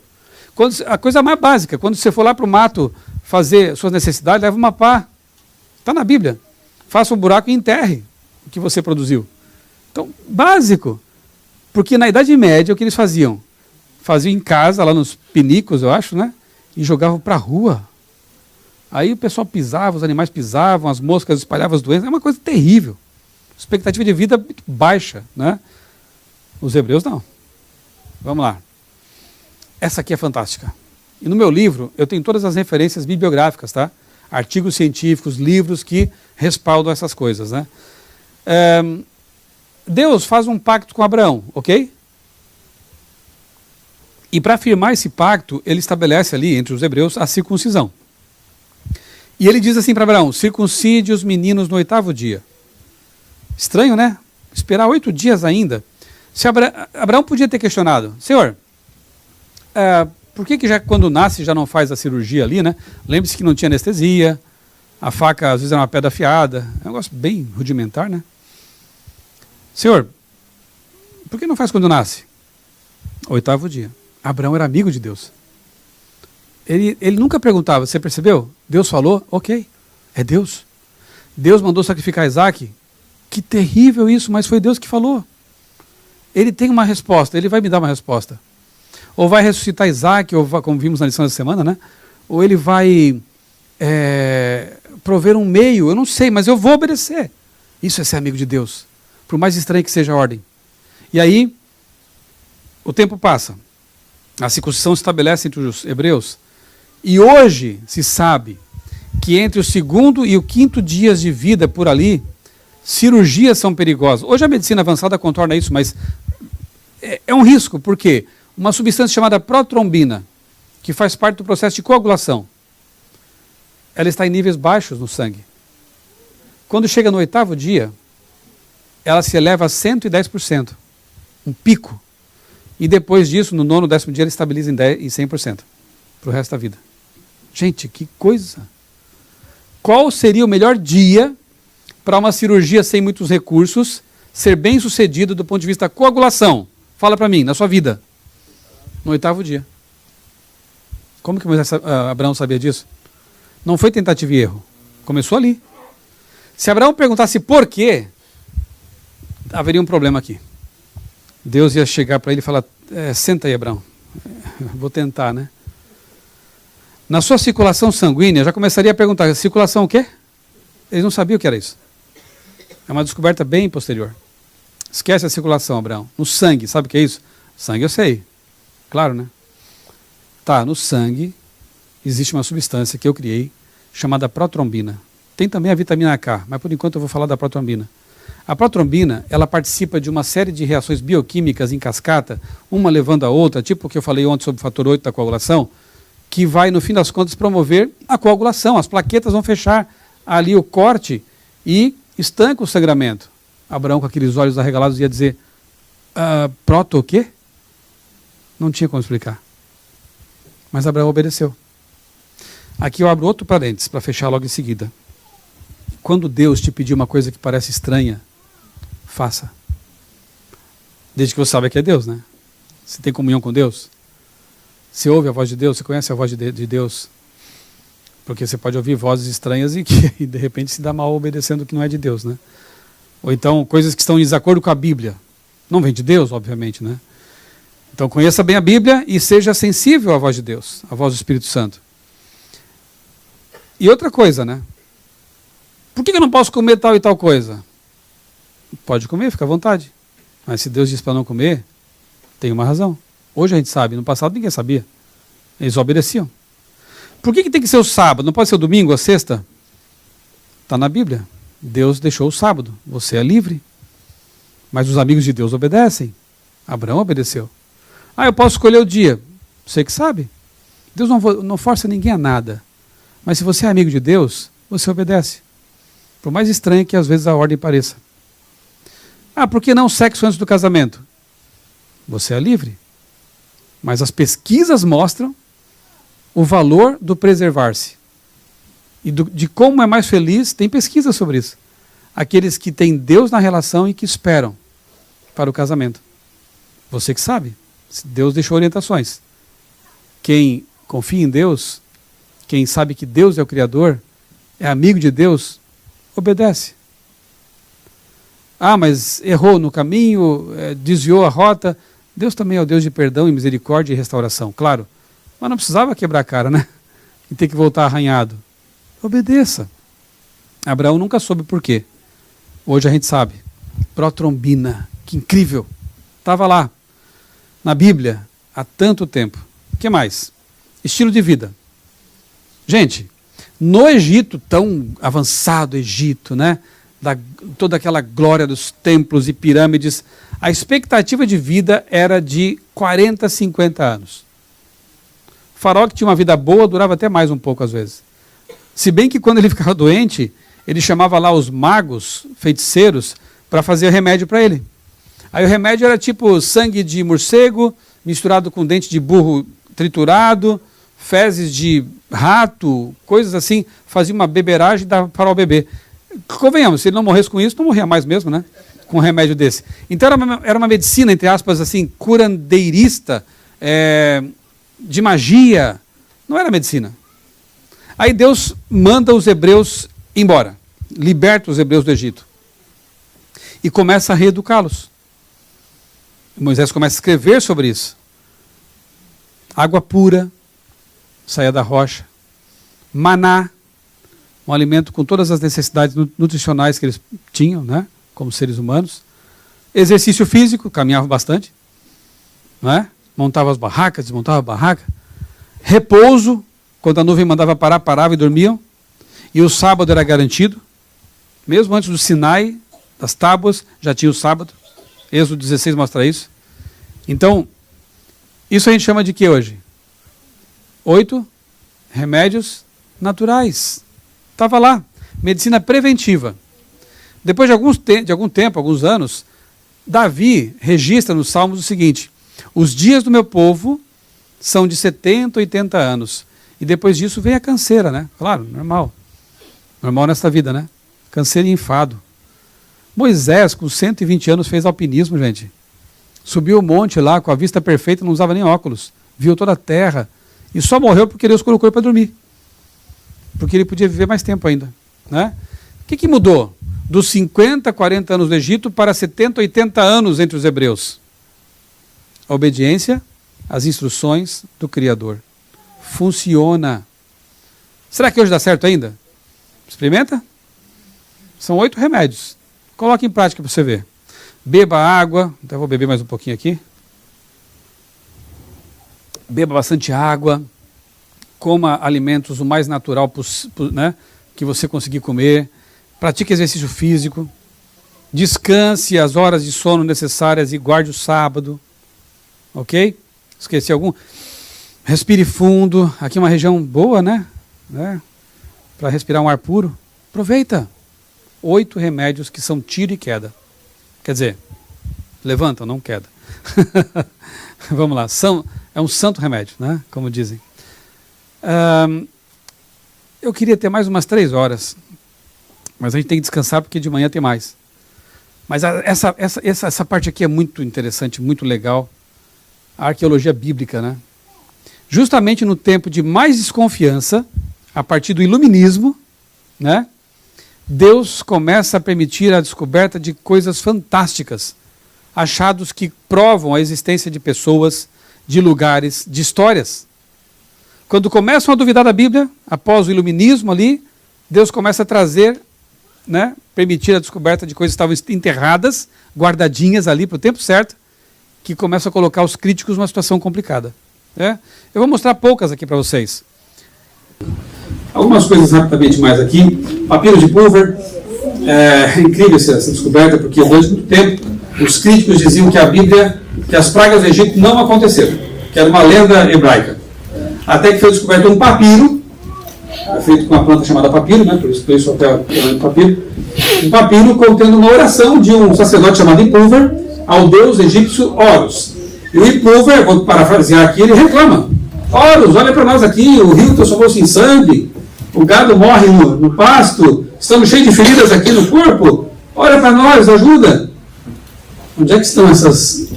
A coisa mais básica, quando você for lá para o mato fazer suas necessidades, leva uma pá. Está na Bíblia. Faça um buraco e enterre o que você produziu. Então, básico. Porque na Idade Média, o que eles faziam? Faziam em casa, lá nos pinicos, eu acho, né? E jogavam para a rua. Aí o pessoal pisava, os animais pisavam, as moscas espalhavam as doenças. É uma coisa terrível. Expectativa de vida muito baixa, né? Os hebreus não. Vamos lá. Essa aqui é fantástica. E no meu livro, eu tenho todas as referências bibliográficas, tá? Artigos científicos, livros que respaldam essas coisas, né? Deus faz um pacto com Abraão, ok? E para firmar esse pacto, ele estabelece ali, entre os hebreus, a circuncisão. E ele diz assim para Abraão, circuncide os meninos no 8º dia. Estranho, né? Esperar 8 dias ainda. Se Abraão podia ter questionado, Senhor, por que já quando nasce já não faz a cirurgia ali, né? Lembre-se que não tinha anestesia, a faca às vezes era uma pedra afiada, é um negócio bem rudimentar, né? Senhor, por que não faz quando nasce? 8º dia. Abraão era amigo de Deus. Ele nunca perguntava, você percebeu? Deus falou, ok, é Deus. Deus mandou sacrificar Isaac. Que terrível isso, mas foi Deus que falou. Ele tem uma resposta, ele vai me dar uma resposta. ou vai ressuscitar Isaac, ou vai, como vimos na lição da semana, né? Ou ele vai prover um meio, eu não sei, mas eu vou obedecer. Isso é ser amigo de Deus, por mais estranho que seja a ordem. E aí, o tempo passa, a circuncisão se estabelece entre os hebreus, e hoje se sabe que entre o segundo e o quinto dias de vida por ali, cirurgias são perigosas. Hoje a medicina avançada contorna isso, mas é um risco, porque uma substância chamada protrombina, que faz parte do processo de coagulação, ela está em níveis baixos no sangue. Quando chega no 8º dia, ela se eleva a 110%, um pico. E depois disso, no 9º, 10º dia, ela estabiliza em 100% para o resto da vida. Gente, que coisa! Qual seria o melhor dia para uma cirurgia sem muitos recursos ser bem sucedida do ponto de vista da coagulação? Fala para mim, na sua vida. No 8º dia. Como que Abraão sabia disso? Não foi tentativa e erro. Começou ali. Se Abraão perguntasse por quê, haveria um problema aqui. Deus ia chegar para ele e falar, senta aí, Abraão. Vou tentar, né? Na sua circulação sanguínea, já começaria a perguntar, circulação o quê? Eles não sabiam o que era isso. É uma descoberta bem posterior. Esquece a circulação, Abraão. No sangue, sabe o que é isso? Sangue eu sei. Claro, né? Tá, no sangue existe uma substância que eu criei chamada protrombina. Tem também a vitamina K, mas por enquanto eu vou falar da protrombina. A protrombina, ela participa de uma série de reações bioquímicas em cascata, uma levando a outra, tipo o que eu falei ontem sobre o fator 8 da coagulação, que vai, no fim das contas, promover a coagulação. As plaquetas vão fechar ali o corte e estanca o sangramento. Abraão, com aqueles olhos arregalados, ia dizer, proto o quê? Não tinha como explicar. Mas Abraão obedeceu. Aqui eu abro outro parênteses para fechar logo em seguida. Quando Deus te pedir uma coisa que parece estranha, faça. Desde que você saiba que é Deus, né? Você tem comunhão com Deus? Você ouve a voz de Deus? Você conhece a voz de Deus? Porque você pode ouvir vozes estranhas e que de repente se dá mal obedecendo o que não é de Deus, né? Ou então coisas que estão em desacordo com a Bíblia. Não vem de Deus, obviamente, né? Então conheça bem a Bíblia e seja sensível à voz de Deus, à voz do Espírito Santo. E outra coisa, né? Por que eu não posso comer tal e tal coisa? Pode comer, fica à vontade. Mas se Deus diz para não comer, tem uma razão. Hoje a gente sabe, no passado ninguém sabia. Eles obedeciam. Por que tem que ser o sábado? Não pode ser o domingo, a sexta? Está na Bíblia. Deus deixou o sábado. Você é livre. Mas os amigos de Deus obedecem. Abraão obedeceu. Eu posso escolher o dia. Você que sabe. Deus não força ninguém a nada. Mas se você é amigo de Deus, você obedece. Por mais estranho que às vezes a ordem pareça. Por que não sexo antes do casamento? Você é livre. Mas as pesquisas mostram o valor do preservar-se. E de como é mais feliz, tem pesquisa sobre isso. Aqueles que têm Deus na relação e que esperam para o casamento. Você que sabe. Deus deixou orientações. Quem confia em Deus, quem sabe que Deus é o Criador, é amigo de Deus, obedece. Mas errou no caminho, desviou a rota. Deus também é o Deus de perdão e misericórdia e restauração, claro. Mas não precisava quebrar a cara, né? E ter que voltar arranhado. Obedeça. Abraão nunca soube por quê. Hoje a gente sabe. Protrombina, que incrível. Estava lá, na Bíblia, há tanto tempo. O que mais? Estilo de vida. Gente, no Egito, tão avançado Egito, né? Toda aquela glória dos templos e pirâmides, a expectativa de vida era de 40, 50 anos. O faraó, que tinha uma vida boa, durava até mais um pouco às vezes. Se bem que quando ele ficava doente, ele chamava lá os magos, feiticeiros, para fazer remédio para ele. Aí o remédio era tipo sangue de morcego, misturado com dente de burro triturado, fezes de rato, coisas assim, fazia uma beberagem e dava para o bebê. Convenhamos, se ele não morresse com isso, não morria mais mesmo, né? Com um remédio desse. Então era uma medicina, entre aspas, assim, curandeirista, de magia. Não era medicina. Aí Deus manda os hebreus embora, liberta os hebreus do Egito e começa a reeducá-los. Moisés começa a escrever sobre isso. água pura, saía da rocha, maná, um alimento com todas as necessidades nutricionais que eles tinham, né, como seres humanos, exercício físico, caminhavam bastante, né, montava as barracas, desmontava a barraca, repouso, quando a nuvem mandava parar, parava e dormiam, e o sábado era garantido, mesmo antes do Sinai, das tábuas, já tinha o sábado, Êxodo 16 mostra isso. Então, isso a gente chama de quê hoje? 8 remédios naturais. Estava lá, medicina preventiva. Depois de algum tempo, alguns anos, Davi registra nos Salmos o seguinte: os dias do meu povo são de 70, 80 anos. E depois disso vem a canseira, né? Claro, normal. Normal nessa vida, né? Canseira e enfado. Moisés, com 120 anos, fez alpinismo, gente. Subiu o monte lá, com a vista perfeita, não usava nem óculos. Viu toda a terra. E só morreu porque Deus colocou ele para dormir. Porque ele podia viver mais tempo ainda, né? O que mudou? Dos 50, 40 anos do Egito para 70, 80 anos entre os hebreus. A obediência às instruções do Criador. Funciona. Será que hoje dá certo ainda? Experimenta? São 8 remédios. Coloque em prática para você ver. Beba água. Então eu vou beber mais um pouquinho aqui. Beba bastante água. Coma alimentos o mais natural né, que você conseguir comer. Pratique exercício físico. Descanse as horas de sono necessárias e guarde o sábado. Ok? Esqueci algum? Respire fundo. Aqui é uma região boa, né? Para respirar um ar puro. Aproveita. 8 remédios que são tiro e queda. Quer dizer, levantam, não queda. Vamos lá. É um santo remédio, né? Como dizem. Eu queria ter mais umas 3 horas. Mas a gente tem que descansar porque de manhã tem mais. Mas essa parte aqui é muito interessante, muito legal. A arqueologia bíblica, né? Justamente no tempo de mais desconfiança, a partir do iluminismo, né? Deus começa a permitir a descoberta de coisas fantásticas, achados que provam a existência de pessoas, de lugares, de histórias. Quando começam a duvidar da Bíblia, após o iluminismo ali, Deus começa a trazer, né, permitir a descoberta de coisas que estavam enterradas, guardadinhas ali para o tempo certo, que começa a colocar os críticos numa situação complicada. Né? Eu vou mostrar poucas aqui para vocês. Algumas coisas rapidamente mais aqui. Papiro de Pulver. É incrível essa descoberta, porque durante muito tempo os críticos diziam que a Bíblia, que as pragas do Egito não aconteceram, que era uma lenda hebraica. Até que foi descoberto um papiro, feito com uma planta chamada papiro, né? Por isso o papiro. Um papiro contendo uma oração de um sacerdote chamado Ipulver ao deus egípcio Horus. E o Ipulver, vou parafrasear aqui, ele reclama: Horus, olha para nós aqui, o rio transformou-se em sangue, o gado morre no pasto, estamos cheios de feridas aqui no corpo, olha para nós, ajuda. Onde é que estão essas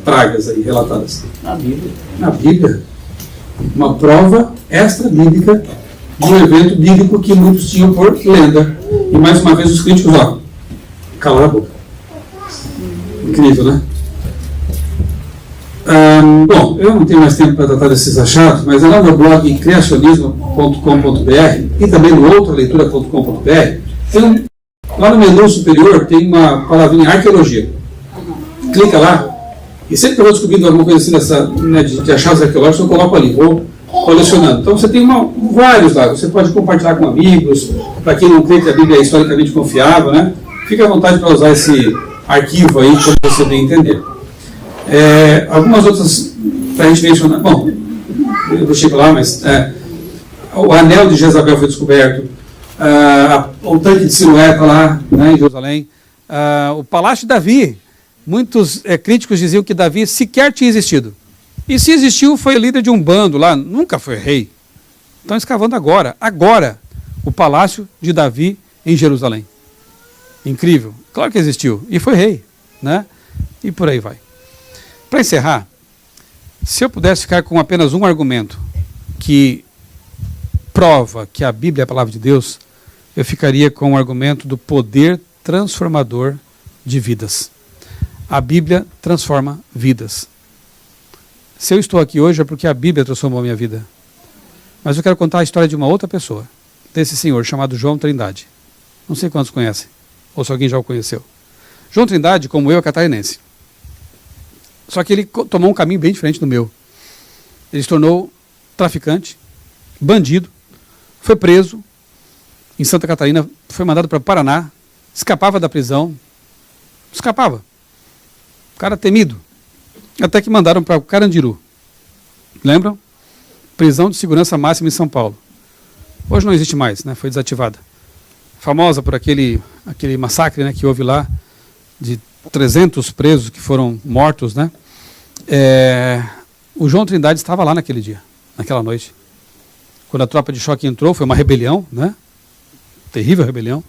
pragas aí relatadas? Na Bíblia. Na Bíblia. Uma prova extra-bíblica de um evento bíblico que muitos tinham por lenda. E mais uma vez os críticos, calaram a boca. Incrível, né? Bom, eu não tenho mais tempo para tratar desses achados, mas lá no blog criacionismo.com.br e também no outraleitura.com.br, lá no menu superior tem uma palavrinha arqueologia. Clica lá e sempre que eu vou descobrindo alguma coisa assim de achados arqueológicos, eu coloco ali, vou colecionando. Então você tem vários lá, você pode compartilhar com amigos, para quem não crê que a Bíblia é historicamente confiável, né? Fique à vontade para usar esse arquivo aí para você bem entender. Algumas outras para a gente mencionar. Bom, eu deixei para lá, mas o anel de Jezabel foi descoberto, o tanque de Siloé está lá, né, em Jerusalém, o palácio de Davi. Muitos críticos diziam que Davi sequer tinha existido. E se existiu, foi líder de um bando lá, nunca foi rei. Estão escavando agora, o palácio de Davi em Jerusalém. Incrível. Claro que existiu. E foi rei, né? E por aí vai. Para encerrar, se eu pudesse ficar com apenas um argumento que prova que a Bíblia é a palavra de Deus, eu ficaria com o argumento do poder transformador de vidas. A Bíblia transforma vidas. Se eu estou aqui hoje é porque a Bíblia transformou a minha vida. Mas eu quero contar a história de uma outra pessoa, desse senhor chamado João Trindade. Não sei quantos conhecem, ou se alguém já o conheceu. João Trindade, como eu, é catarinense. Só que ele tomou um caminho bem diferente do meu. Ele se tornou traficante, bandido, foi preso em Santa Catarina, foi mandado para Paraná, escapava da prisão, escapava. Cara temido. Até que mandaram para Carandiru. Lembram? Prisão de segurança máxima em São Paulo. Hoje não existe mais, né? Foi desativada. Famosa por aquele massacre, né, que houve lá, de 300 presos que foram mortos, né? O João Trindade estava lá naquele dia, naquela noite. Quando a tropa de choque entrou, foi uma rebelião, né? Terrível rebelião.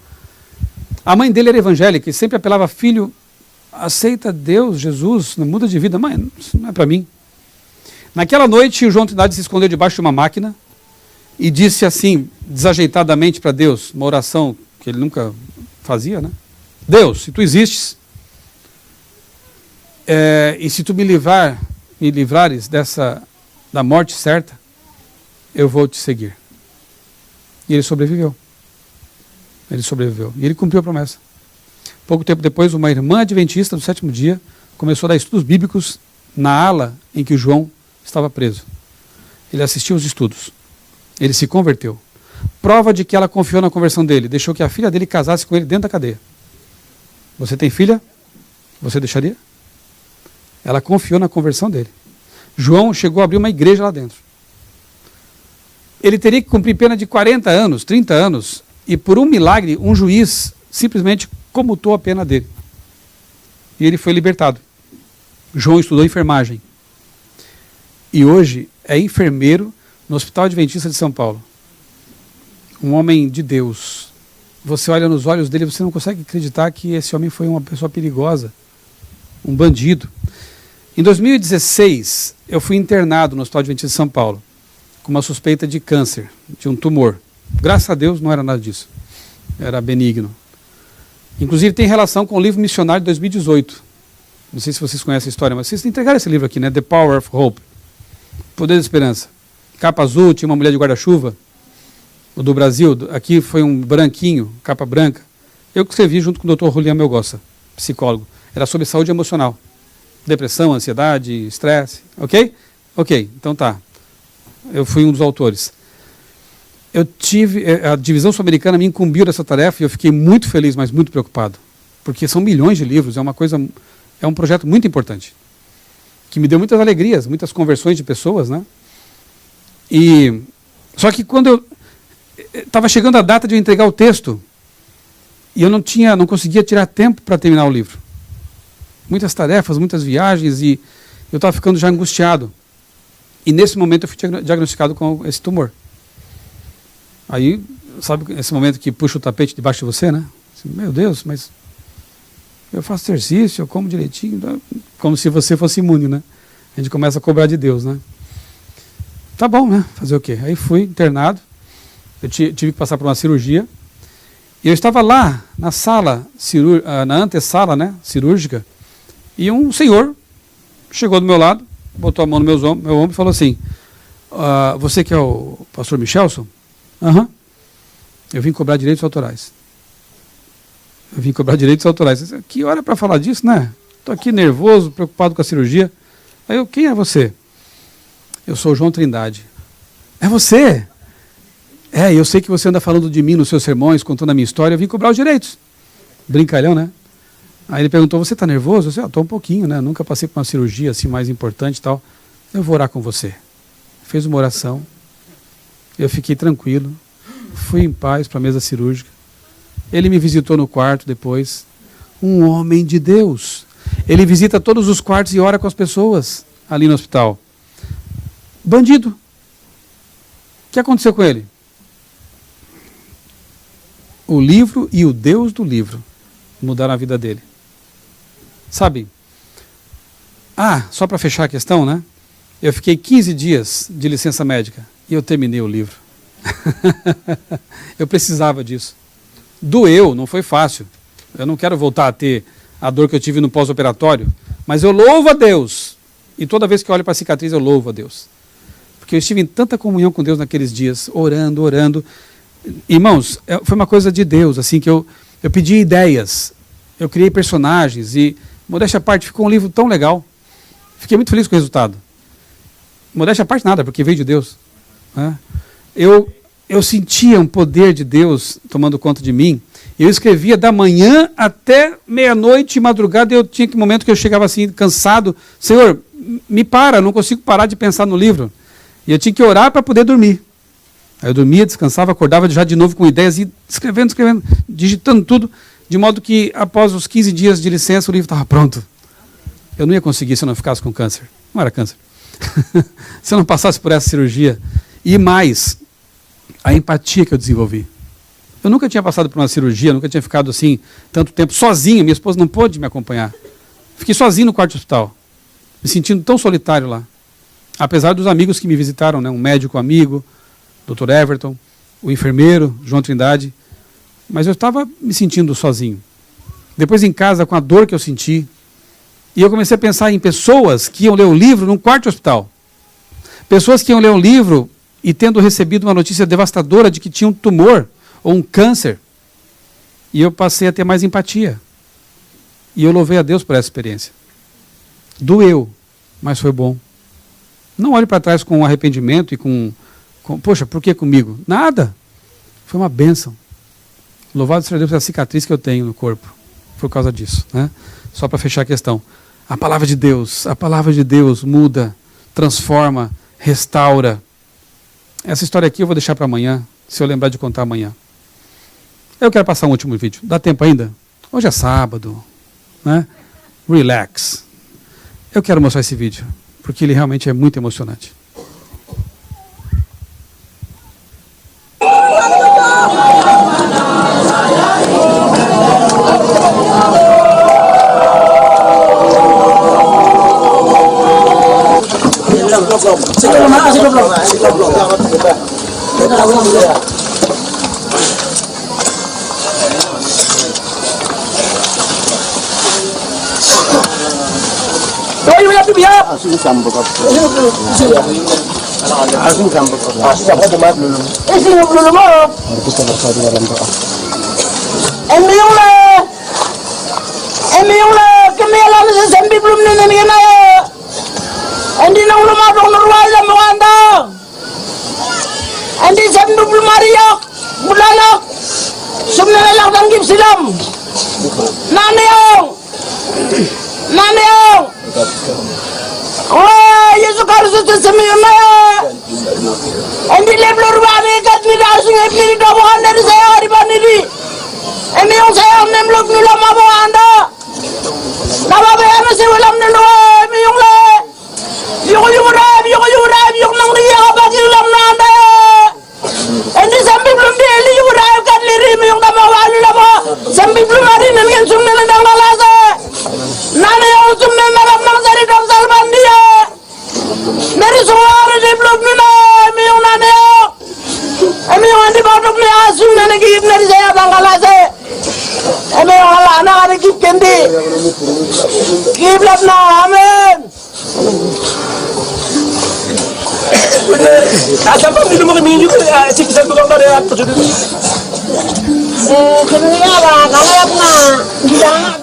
A mãe dele era evangélica e sempre apelava: filho, aceita Deus, Jesus, não muda de vida. Mãe, isso não é para mim. Naquela noite, o João Trindade se escondeu debaixo de uma máquina e disse assim, desajeitadamente para Deus, uma oração que ele nunca fazia, né? Deus, se tu existes, e se tu me livrares da morte certa, eu vou te seguir. E ele sobreviveu. Ele sobreviveu. E ele cumpriu a promessa. Pouco tempo depois, uma irmã adventista do 7º dia começou a dar estudos bíblicos na ala em que o João estava preso. Ele assistiu aos estudos. Ele se converteu. Prova de que ela confiou na conversão dele. Deixou que a filha dele casasse com ele dentro da cadeia. Você tem filha? Você deixaria? Ela confiou na conversão dele. João chegou a abrir uma igreja lá dentro. Ele teria que cumprir pena de 40 anos, 30 anos, e por um milagre, um juiz simplesmente comutou a pena dele. E ele foi libertado. João estudou enfermagem. E hoje é enfermeiro no Hospital Adventista de São Paulo. Um homem de Deus. Você olha nos olhos dele, você não consegue acreditar que esse homem foi uma pessoa perigosa, um bandido. Em 2016, eu fui internado no Hospital Adventista de São Paulo, com uma suspeita de câncer, de um tumor. Graças a Deus não era nada disso. Era benigno. Inclusive tem relação com o livro missionário de 2018. Não sei se vocês conhecem a história, mas vocês entregaram esse livro aqui, né? The Power of Hope. Poder da Esperança. Capa azul, tinha uma mulher de guarda-chuva. O do Brasil, aqui foi um branquinho, capa branca. Eu que escrevi junto com o Dr. Julián Melgossa, psicólogo. Era sobre saúde emocional. Depressão, ansiedade, estresse. Ok? Ok, então tá. Eu fui um dos autores. A divisão sul-americana me incumbiu dessa tarefa e eu fiquei muito feliz, mas muito preocupado. Porque são milhões de livros, é um projeto muito importante. Que me deu muitas alegrias, muitas conversões de pessoas, né? Só que quando eu estava chegando a data de eu entregar o texto, e eu não conseguia tirar tempo para terminar o livro. Muitas tarefas, muitas viagens, e eu estava ficando já angustiado. E nesse momento eu fui diagnosticado com esse tumor. Aí, sabe esse momento que puxa o tapete debaixo de você, né? Assim, meu Deus, mas eu faço exercício, eu como direitinho, como se você fosse imune, né? A gente começa a cobrar de Deus, né? Tá bom, né? Fazer o quê? Aí fui internado, eu tive que passar por uma cirurgia, e eu estava lá na sala, na antessala, né, cirúrgica, e um senhor chegou do meu lado, botou a mão no meu ombro e falou assim: você que é o pastor Michelson? Aham. Eu vim cobrar direitos autorais. Que hora para falar disso, né? Estou aqui nervoso, preocupado com a cirurgia. Aí quem é você? Eu sou o João Trindade. É você? Eu sei que você anda falando de mim nos seus sermões, contando a minha história, eu vim cobrar os direitos. Brincalhão, né? Aí ele perguntou: você está nervoso? Eu disse: estou um pouquinho, né? Nunca passei por uma cirurgia assim mais importante e tal. Eu vou orar com você. Fez uma oração. Eu fiquei tranquilo. Fui em paz para a mesa cirúrgica. Ele me visitou no quarto depois. Um homem de Deus. Ele visita todos os quartos e ora com as pessoas ali no hospital. Bandido. O que aconteceu com ele? O livro e o Deus do livro mudaram a vida dele. Sabe? Só para fechar a questão, né? Eu fiquei 15 dias de licença médica e eu terminei o livro. Eu precisava disso. Doeu, não foi fácil. Eu não quero voltar a ter a dor que eu tive no pós-operatório, mas eu louvo a Deus E toda vez que eu olho para a cicatriz, eu louvo a Deus. Porque eu estive em tanta comunhão com Deus naqueles dias, orando, orando. Irmãos, foi uma coisa de Deus, assim, que eu pedi ideias, eu criei personagens e, modéstia à parte, ficou um livro tão legal. Fiquei muito feliz com o resultado. Modéstia à parte nada, porque veio de Deus. Né? Eu sentia um poder de Deus tomando conta de mim. Eu escrevia da manhã até meia-noite, madrugada, e eu tinha que momento que eu chegava assim, cansado. Senhor, me para, não consigo parar de pensar no livro. E eu tinha que orar para poder dormir. Aí eu dormia, descansava, acordava já de novo com ideias, e escrevendo, digitando tudo, de modo que após os 15 dias de licença, o livro estava pronto. Eu não ia conseguir se eu não ficasse com câncer. Não era câncer. Se eu não passasse por essa cirurgia. E mais, a empatia que eu desenvolvi. Eu nunca tinha passado por uma cirurgia, nunca tinha ficado assim tanto tempo sozinho. Minha esposa não pôde me acompanhar. Fiquei sozinho no quarto do hospital, me sentindo tão solitário lá. Apesar dos amigos que me visitaram, né? Um médico amigo, Dr. Everton, o enfermeiro, João Trindade. Mas eu estava me sentindo sozinho. Depois em casa, com a dor que eu senti, e eu comecei a pensar em pessoas que iam ler o livro num quarto de hospital. Pessoas que iam ler o livro e tendo recebido uma notícia devastadora de que tinha um tumor ou um câncer. E eu passei a ter mais empatia. E eu louvei a Deus por essa experiência. Doeu, mas foi bom. Não olhe para trás com arrependimento e com poxa, por que comigo? Nada. Foi uma bênção. Louvado seja Deus pela cicatriz que eu tenho no corpo. Por causa disso. Né? Só para fechar a questão. A palavra de Deus muda, transforma, restaura. Essa história aqui eu vou deixar para amanhã, se eu lembrar de contar amanhã. Eu quero passar um último vídeo. Dá tempo ainda? Hoje é sábado. Né? Relax. Eu quero mostrar esse vídeo, porque ele realmente é muito emocionante.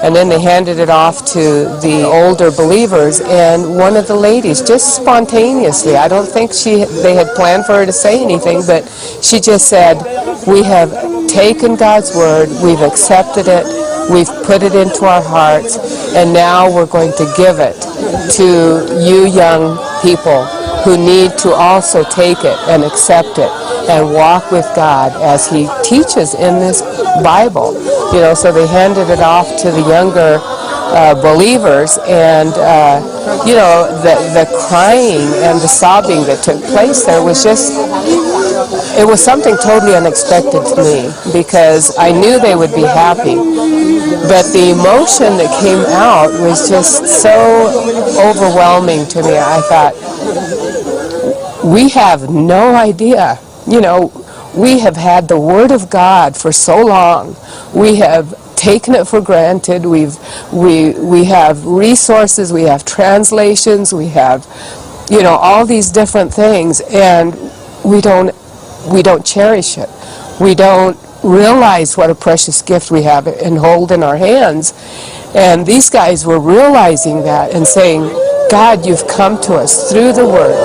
And then they handed it off to the older believers, and one of the ladies, just spontaneously, I don't think they had planned for her to say anything, but she just said, "We have taken God's word, we've accepted it, we've put it into our hearts, and now we're going to give it to you young people who need to also take it and accept it and walk with God as He teaches in this Bible." You know, so they handed it off to the younger believers, and you know, the crying and the sobbing that took place there was just, it was something totally unexpected to me, because I knew they would be happy, but the emotion that came out was just so overwhelming to me. I thought, we have no idea, you know, we have had the Word of God for so long. We have taken it for granted. We have resources, we have translations, we have, all these different things, and we don't cherish it. We don't realize what a precious gift we have and hold in our hands. And these guys were realizing that and saying, God, you've come to us through the Word.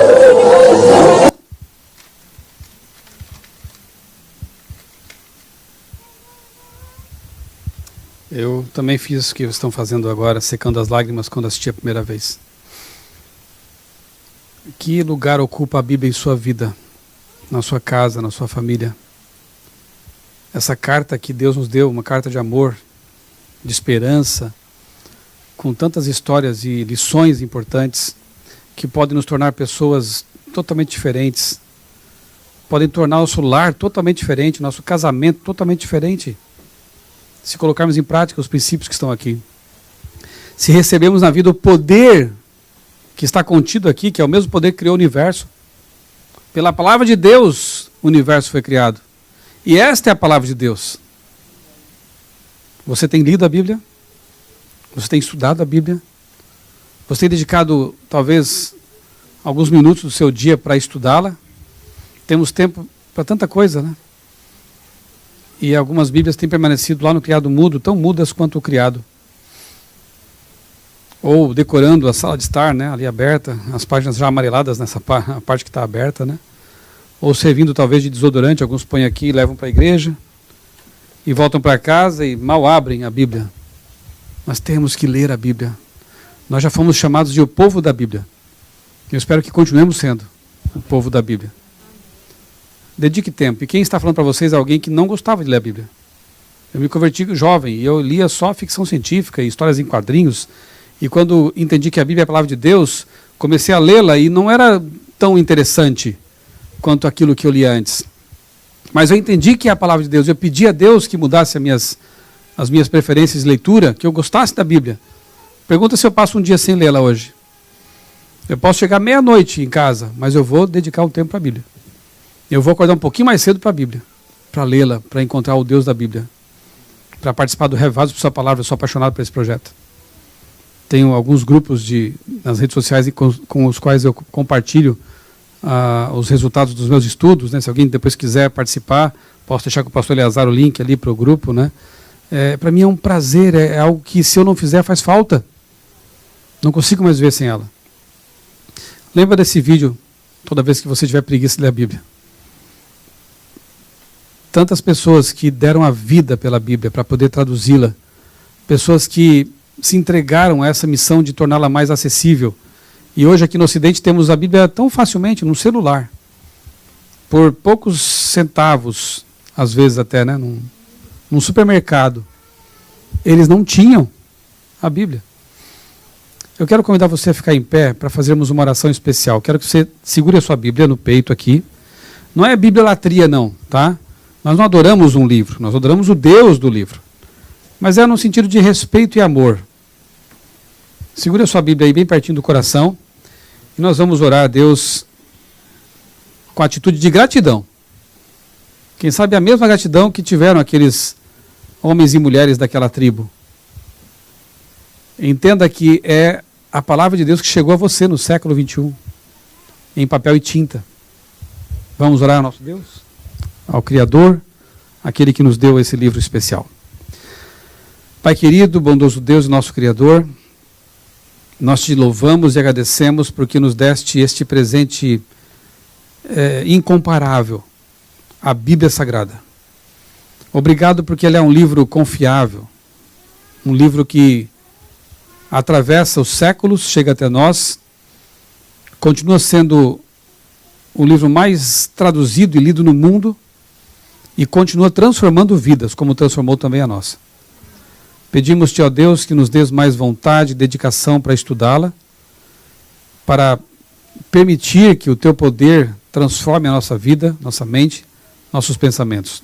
Eu também fiz o que estão fazendo agora, secando as lágrimas quando assisti a primeira vez. Que lugar ocupa a Bíblia em sua vida, na sua casa, na sua família? Essa carta que Deus nos deu, uma carta de amor, de esperança, com tantas histórias e lições importantes, que podem nos tornar pessoas totalmente diferentes, podem tornar nosso lar totalmente diferente, nosso casamento totalmente diferente, se colocarmos em prática os princípios que estão aqui. Se recebemos na vida o poder que está contido aqui, que é o mesmo poder que criou o universo. Pela palavra de Deus, o universo foi criado. E esta é a palavra de Deus. Você tem lido a Bíblia? Você tem estudado a Bíblia? Você tem dedicado, talvez, alguns minutos do seu dia para estudá-la? Temos tempo para tanta coisa, né? E algumas Bíblias têm permanecido lá no criado mudo, tão mudas quanto o criado. Ou decorando a sala de estar, né, ali aberta, as páginas já amareladas nessa a parte que está aberta, né? Ou servindo talvez de desodorante, alguns põem aqui e levam para a igreja, e voltam para casa e mal abrem a Bíblia. Mas temos que ler a Bíblia. Nós já fomos chamados de o povo da Bíblia. Eu espero que continuemos sendo o povo da Bíblia. Dedique tempo. E quem está falando para vocês é alguém que não gostava de ler a Bíblia. Eu me converti jovem e eu lia só ficção científica e histórias em quadrinhos. E quando entendi que a Bíblia é a palavra de Deus, comecei a lê-la e não era tão interessante quanto aquilo que eu lia antes. Mas eu entendi que é a palavra de Deus. Eu pedi a Deus que mudasse as minhas preferências de leitura, que eu gostasse da Bíblia. Pergunta se eu passo um dia sem lê-la hoje. Eu posso chegar meia-noite em casa, mas eu vou dedicar um tempo para a Bíblia. Eu vou acordar um pouquinho mais cedo para a Bíblia, para lê-la, para encontrar o Deus da Bíblia, para participar do Revados por sua palavra. Eu sou apaixonado por esse projeto. Tenho alguns grupos nas redes sociais com os quais eu compartilho os resultados dos meus estudos, né? Se alguém depois quiser participar, posso deixar com o pastor Eleazar o link ali para o grupo, né? Para mim é um prazer, é algo que se eu não fizer faz falta. Não consigo mais viver sem ela. Lembra desse vídeo toda vez que você tiver preguiça de ler a Bíblia. Tantas pessoas que deram a vida pela Bíblia para poder traduzi-la, pessoas que se entregaram a essa missão de torná-la mais acessível. E hoje aqui no Ocidente temos a Bíblia tão facilmente no celular, por poucos centavos, às vezes até, né, num supermercado. Eles não tinham a Bíblia. Eu quero convidar você a ficar em pé para fazermos uma oração especial. Quero que você segure a sua Bíblia no peito aqui. Não é bibliolatria não, tá? Nós não adoramos um livro, nós adoramos o Deus do livro. Mas é no sentido de respeito e amor. Segure a sua Bíblia aí bem pertinho do coração. E nós vamos orar a Deus com atitude de gratidão. Quem sabe a mesma gratidão que tiveram aqueles homens e mulheres daquela tribo. Entenda que é a palavra de Deus que chegou a você no século 21, em papel e tinta. Vamos orar ao nosso Deus? Ao Criador, aquele que nos deu esse livro especial. Pai querido, bondoso Deus, nosso Criador, nós te louvamos e agradecemos porque nos deste este presente incomparável, a Bíblia Sagrada. Obrigado porque ele é um livro confiável, um livro que atravessa os séculos, chega até nós, continua sendo o livro mais traduzido e lido no mundo e continua transformando vidas, como transformou também a nossa. Pedimos-te, ó Deus, que nos dês mais vontade e dedicação para estudá-la, para permitir que o teu poder transforme a nossa vida, nossa mente, nossos pensamentos.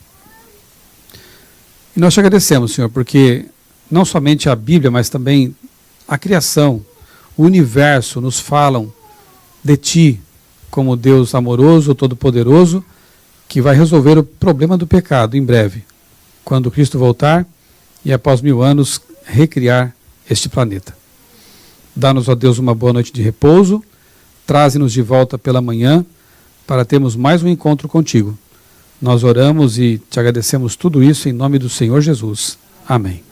E nós te agradecemos, Senhor, porque não somente a Bíblia, mas também a criação, o universo nos falam de ti como Deus amoroso, todo-poderoso, que vai resolver o problema do pecado em breve, quando Cristo voltar e após 1000 anos recriar este planeta. Dá-nos, ó Deus, uma boa noite de repouso, traze-nos de volta pela manhã para termos mais um encontro contigo. Nós oramos e te agradecemos tudo isso em nome do Senhor Jesus. Amém.